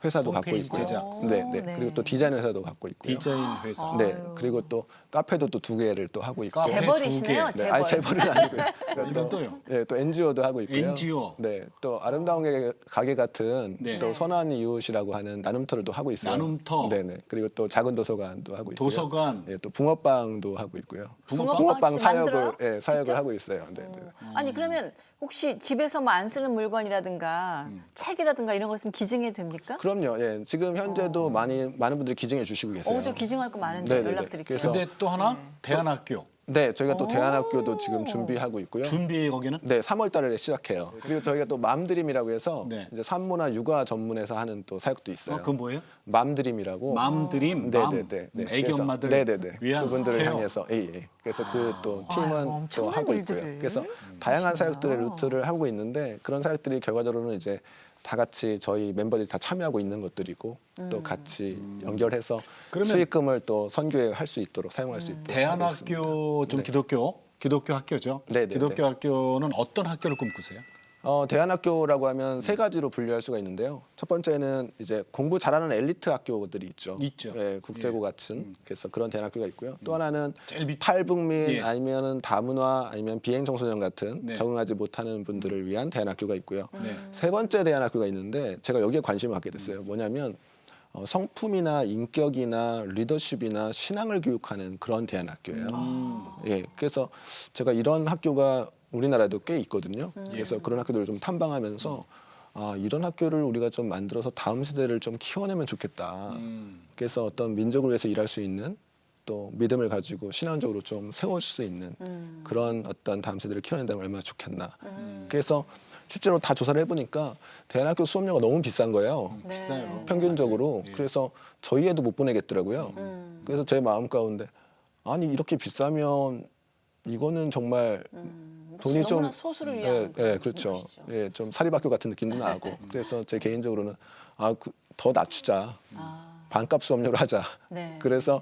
Speaker 4: 회사도 갖고
Speaker 2: 홈페이지
Speaker 4: 있고요.
Speaker 2: 제작.
Speaker 4: 네, 네.
Speaker 3: 네.
Speaker 4: 그리고 또 디자인 회사도 갖고 있고요.
Speaker 2: 디자인 회사.
Speaker 4: 네.
Speaker 3: 아유.
Speaker 4: 그리고 또 카페도 또 2개를 또 하고 있고.
Speaker 2: 카페
Speaker 3: 재벌이시네요.
Speaker 2: 두 개.
Speaker 4: 네,
Speaker 3: 재벌.
Speaker 4: 아니 재벌은 아니고요.
Speaker 2: 이건 또요.
Speaker 4: 네, 또 NGO도 하고 있고요.
Speaker 2: NGO.
Speaker 4: 네, 또 아름다운 가게 같은
Speaker 2: 네.
Speaker 4: 또 선한 이웃이라고 하는 나눔터를 또 하고 있어요.
Speaker 2: 나눔터.
Speaker 4: 네, 네. 그리고 또 작은 도서관도 하고 있고요.
Speaker 2: 도서관.
Speaker 4: 네, 또 붕어빵도 하고 있고요.
Speaker 3: 붕어빵 직접 만들어요?
Speaker 4: 예, 사역을
Speaker 3: 진짜?
Speaker 4: 하고 있어요. 네, 네.
Speaker 3: 아니 그러면 혹시 집에서 뭐 안 쓰는 물건이라든가 책이라든가 이런 것은 기증해도 됩니까?
Speaker 4: 그럼요. 예, 지금 현재도 많은 분들이 기증해 주시고 계세요.
Speaker 3: 저 기증할 거 많은데
Speaker 4: 네네네.
Speaker 3: 연락드릴게요.
Speaker 4: 그래서
Speaker 2: 근데 또 하나 대안학교
Speaker 4: 네, 저희가 또 대안학교도 지금 준비하고 있고요.
Speaker 2: 준비해 거기는
Speaker 4: 네, 3월 달에 시작해요. 그리고 저희가 또 맘드림이라고 해서
Speaker 2: 네.
Speaker 4: 이제 산모나 육아 전문에서 하는 또 사역도 있어요.
Speaker 2: 그건 뭐예요?
Speaker 4: 맘드림이라고.
Speaker 2: 맘드림,
Speaker 4: 네,
Speaker 2: 맘.
Speaker 4: 네, 네, 네.
Speaker 2: 애기
Speaker 4: 그래서-
Speaker 2: 엄마들
Speaker 4: 네, 네, 네.
Speaker 2: 위한
Speaker 4: 그분들을
Speaker 2: 케어.
Speaker 4: 향해서 그래서 그 또 팀은 또
Speaker 3: 엄청난
Speaker 4: 하고
Speaker 3: 일들을
Speaker 4: 있고요. 그래서 다양한 사역들의
Speaker 3: 하시구나.
Speaker 4: 루트를 하고 있는데 그런 사역들이 결과적으로는 이제 다 같이 저희 멤버들이 다 참여하고 있는 것들이고 또 같이 연결해서
Speaker 2: 그러면-
Speaker 4: 수익금을 또 선교에 할 수 있도록 사용할 수 있도록 하고 있습니다.
Speaker 2: 대안학교 좀
Speaker 4: 네.
Speaker 2: 기독교 학교죠.
Speaker 4: 네, 네,
Speaker 2: 기독교
Speaker 4: 네.
Speaker 2: 학교는 어떤 학교를 꿈꾸세요?
Speaker 4: 대안학교라고 하면 세 가지로 분류할 수가 있는데요. 첫 번째는 이제 공부 잘하는 엘리트 학교들이 있죠.
Speaker 2: 있죠.
Speaker 4: 예, 국제고 같은 그래서 그런 대안학교가 있고요. 또 하나는
Speaker 2: 제일 밑-
Speaker 4: 탈북민
Speaker 2: 예.
Speaker 4: 아니면은 다문화 아니면 비행 청소년 같은
Speaker 2: 네.
Speaker 4: 적응하지 못하는 분들을 위한 대안학교가 있고요.
Speaker 2: 네.
Speaker 4: 세 번째 대안학교가 있는데 제가 여기에 관심을 갖게 됐어요. 뭐냐면 성품이나 인격이나 리더십이나 신앙을 교육하는 그런 대안학교예요. 예, 그래서 제가 이런 학교가 우리나라에도 꽤 있거든요. 그래서 그런 학교들을 좀 탐방하면서 이런 학교를 우리가 좀 만들어서 다음 세대를 좀 키워내면 좋겠다. 그래서 어떤 민족을 위해서 일할 수 있는 또 믿음을 가지고 신앙적으로 좀 세워줄 수 있는 그런 어떤 다음 세대를 키워낸다면 얼마나 좋겠나. 그래서 실제로 다 조사를 해보니까 대안학교 수업료가 너무 비싼 거예요.
Speaker 2: 비싸요.
Speaker 4: 평균적으로.
Speaker 2: 맞아요. 예.
Speaker 4: 그래서 저희 애도 못 보내겠더라고요. 그래서 제 마음 가운데 아니 이렇게 비싸면 이거는 정말 돈이 좀
Speaker 3: 너무나 소수를 위한
Speaker 4: 그렇죠.
Speaker 3: 것이죠.
Speaker 4: 예, 좀 사립학교 같은 느낌도 나고. 그래서 제 개인적으로는 더 낮추자. 반값 수업료로 하자.
Speaker 3: 네.
Speaker 4: 그래서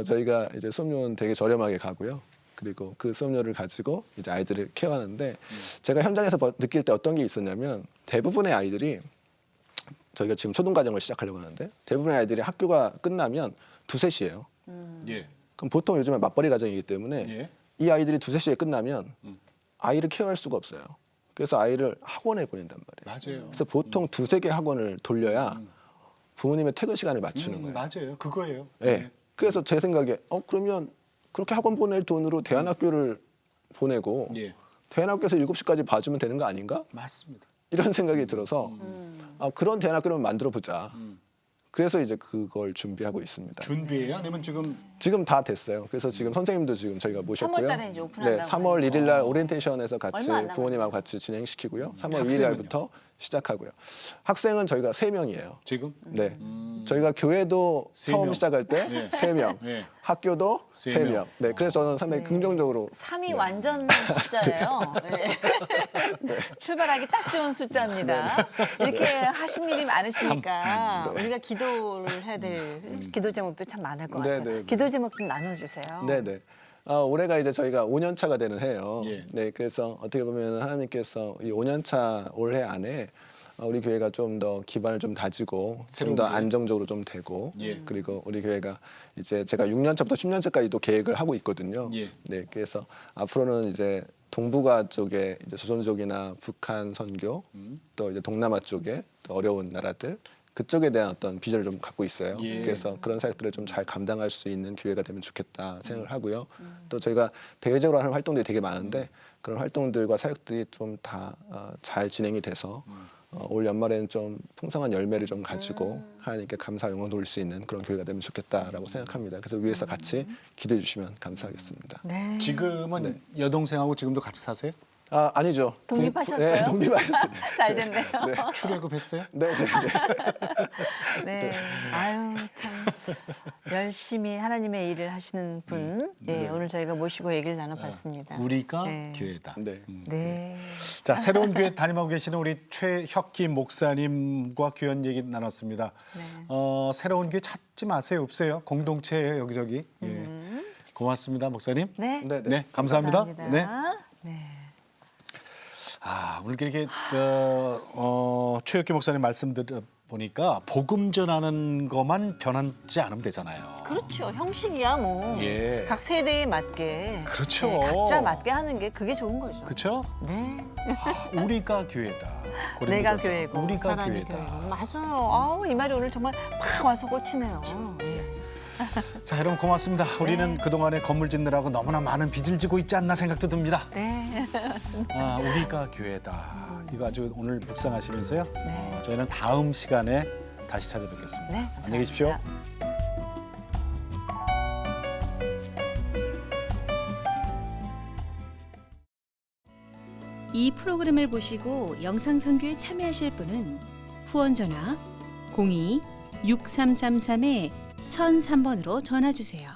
Speaker 4: 저희가 이제 수업료는 되게 저렴하게 가고요. 그리고 그 수업료를 가지고 이제 아이들을 케어하는데 제가 현장에서 느낄 때 어떤 게 있었냐면 대부분의 아이들이 저희가 지금 초등과정을 시작하려고 하는데 대부분의 아이들이 학교가 끝나면 2, 3시예요.
Speaker 2: 예.
Speaker 4: 그럼 보통 요즘에 맞벌이 가정이기 때문에
Speaker 2: 예.
Speaker 4: 이 아이들이 2, 3시에 끝나면 아이를 케어할 수가 없어요. 그래서 아이를 학원에 보낸단 말이에요.
Speaker 2: 맞아요.
Speaker 4: 그래서 보통 2, 3개 학원을 돌려야 부모님의 퇴근 시간을 맞추는 거예요.
Speaker 2: 맞아요. 그거예요.
Speaker 4: 네. 그래서 제 생각에 그러면 그렇게 학원 보낼 돈으로 대안학교를 보내고
Speaker 2: 예.
Speaker 4: 대안학교에서 7시까지 봐주면 되는 거 아닌가?
Speaker 2: 맞습니다.
Speaker 4: 이런 생각이 들어서 그런 대안학교를 만들어 보자. 그래서 이제 그걸 준비하고 있습니다.
Speaker 2: 준비해요? 아니면
Speaker 4: 지금 다 됐어요. 그래서 지금 선생님도 지금 저희가 모셨고요.
Speaker 3: 3월 달에 이제 오픈한다고
Speaker 4: 네, 3월 1일 날 오리엔테이션에서 같이
Speaker 3: 얼마 안
Speaker 4: 부모님하고 같이 진행시키고요. 3월 2일
Speaker 2: 학생은요?
Speaker 4: 날부터 시작하고요. 학생은 저희가 3명이에요.
Speaker 2: 지금
Speaker 4: 네. 저희가 교회도
Speaker 2: 세
Speaker 4: 처음
Speaker 2: 명.
Speaker 4: 시작할 때
Speaker 2: 네.
Speaker 4: 3명,
Speaker 2: 네.
Speaker 4: 학교도
Speaker 2: 세
Speaker 4: 3명.
Speaker 2: 명.
Speaker 4: 네. 그래서 저는 상당히 긍정적으로
Speaker 3: 3이 완전 숫자예요. 네. 출발하기 딱 좋은 숫자입니다. 이렇게 하신 일이 많으시니까 우리가 기도를 해야 될 기도 제목도 참 많을 것 같아요.
Speaker 4: 네, 네.
Speaker 3: 기도 제목 좀 나눠주세요.
Speaker 4: 네네. 올해가 이제 저희가 5년 차가 되는 해예요.
Speaker 2: 예.
Speaker 4: 네, 그래서 어떻게 보면 하나님께서 이 5년 차 올해 안에 우리 교회가 좀 더 기반을 좀 다지고 좀
Speaker 2: 새로운
Speaker 4: 더
Speaker 2: 교회.
Speaker 4: 안정적으로 좀 되고
Speaker 2: 예.
Speaker 4: 그리고 우리 교회가 이제 제가 6년 차부터 10년 차까지도 계획을 하고 있거든요.
Speaker 2: 예.
Speaker 4: 네, 그래서 앞으로는 이제 동북아 쪽에 이제 조선족이나 북한 선교 또 이제 동남아 쪽에 또 어려운 나라들 그쪽에 대한 어떤 비전을 좀 갖고 있어요.
Speaker 2: 예.
Speaker 4: 그래서 그런 사역들을 좀 잘 감당할 수 있는 교회가 되면 좋겠다 생각을 하고요. 또 저희가 대외적으로 하는 활동들이 되게 많은데 그런 활동들과 사역들이 좀 다 잘 진행이 돼서 올 연말에는 좀 풍성한 열매를 좀 가지고 하나님께 감사 영광 돌릴 수 있는 그런 교회가 되면 좋겠다라고 생각합니다. 그래서 위에서 같이 기도해 주시면 감사하겠습니다.
Speaker 3: 네.
Speaker 2: 지금은 여동생하고 지금도 같이 사세요?
Speaker 4: 아니죠.
Speaker 3: 독립하셨어요?
Speaker 4: 네, 독립하셨어요.
Speaker 3: 잘 됐네요.
Speaker 2: 출애굽했어요?
Speaker 4: 네, 네, 네.
Speaker 3: 네. 아유, 참. 열심히 하나님의 일을 하시는 분. 네, 오늘 저희가 모시고 얘기를 나눠봤습니다.
Speaker 2: 우리가
Speaker 3: 네.
Speaker 2: 교회다.
Speaker 4: 네.
Speaker 3: 네.
Speaker 2: 자, 새로운 교회 담임하고 계시는 우리 최혁기 목사님과 귀한 얘기 나눴습니다.
Speaker 3: 네.
Speaker 2: 새로운 교회 찾지 마세요. 없어요. 공동체예요, 여기저기. 예. 고맙습니다, 목사님.
Speaker 3: 네.
Speaker 4: 네, 네.
Speaker 2: 네, 감사합니다.
Speaker 3: 감사합니다.
Speaker 2: 네.
Speaker 3: 네.
Speaker 2: 오늘 이렇게 최혁기 목사님 말씀 보니까 복음 전하는 것만 변하지 않으면 되잖아요.
Speaker 3: 그렇죠. 형식이야 뭐.
Speaker 2: 예.
Speaker 3: 각 세대에 맞게.
Speaker 2: 그렇죠.
Speaker 3: 네, 각자 맞게 하는 게 그게 좋은 거죠.
Speaker 2: 그렇죠?
Speaker 3: 네.
Speaker 2: 우리가 교회다.
Speaker 3: 내가
Speaker 2: 고린도전서.
Speaker 3: 교회고
Speaker 2: 우리가
Speaker 3: 사람이
Speaker 2: 교회다.
Speaker 3: 교회고. 맞아요. 이 말이 오늘 정말 막 와서 꽂히네요. 네.
Speaker 2: 자, 여러분 고맙습니다. 우리는 그동안에 건물 짓느라고 너무나 많은 빚을 지고 있지 않나 생각도 듭니다.
Speaker 3: 네.
Speaker 2: 우리가 교회다. 이거 아주 오늘 묵상하시면서요.
Speaker 3: 네.
Speaker 2: 저희는 다음 시간에 다시 찾아뵙겠습니다.
Speaker 3: 네,
Speaker 2: 안녕히 계십시오.
Speaker 3: 감사합니다.
Speaker 1: 이 프로그램을 보시고 영상 선교에 참여하실 분은 후원 전화 02-6333-1003번으로 전화 주세요.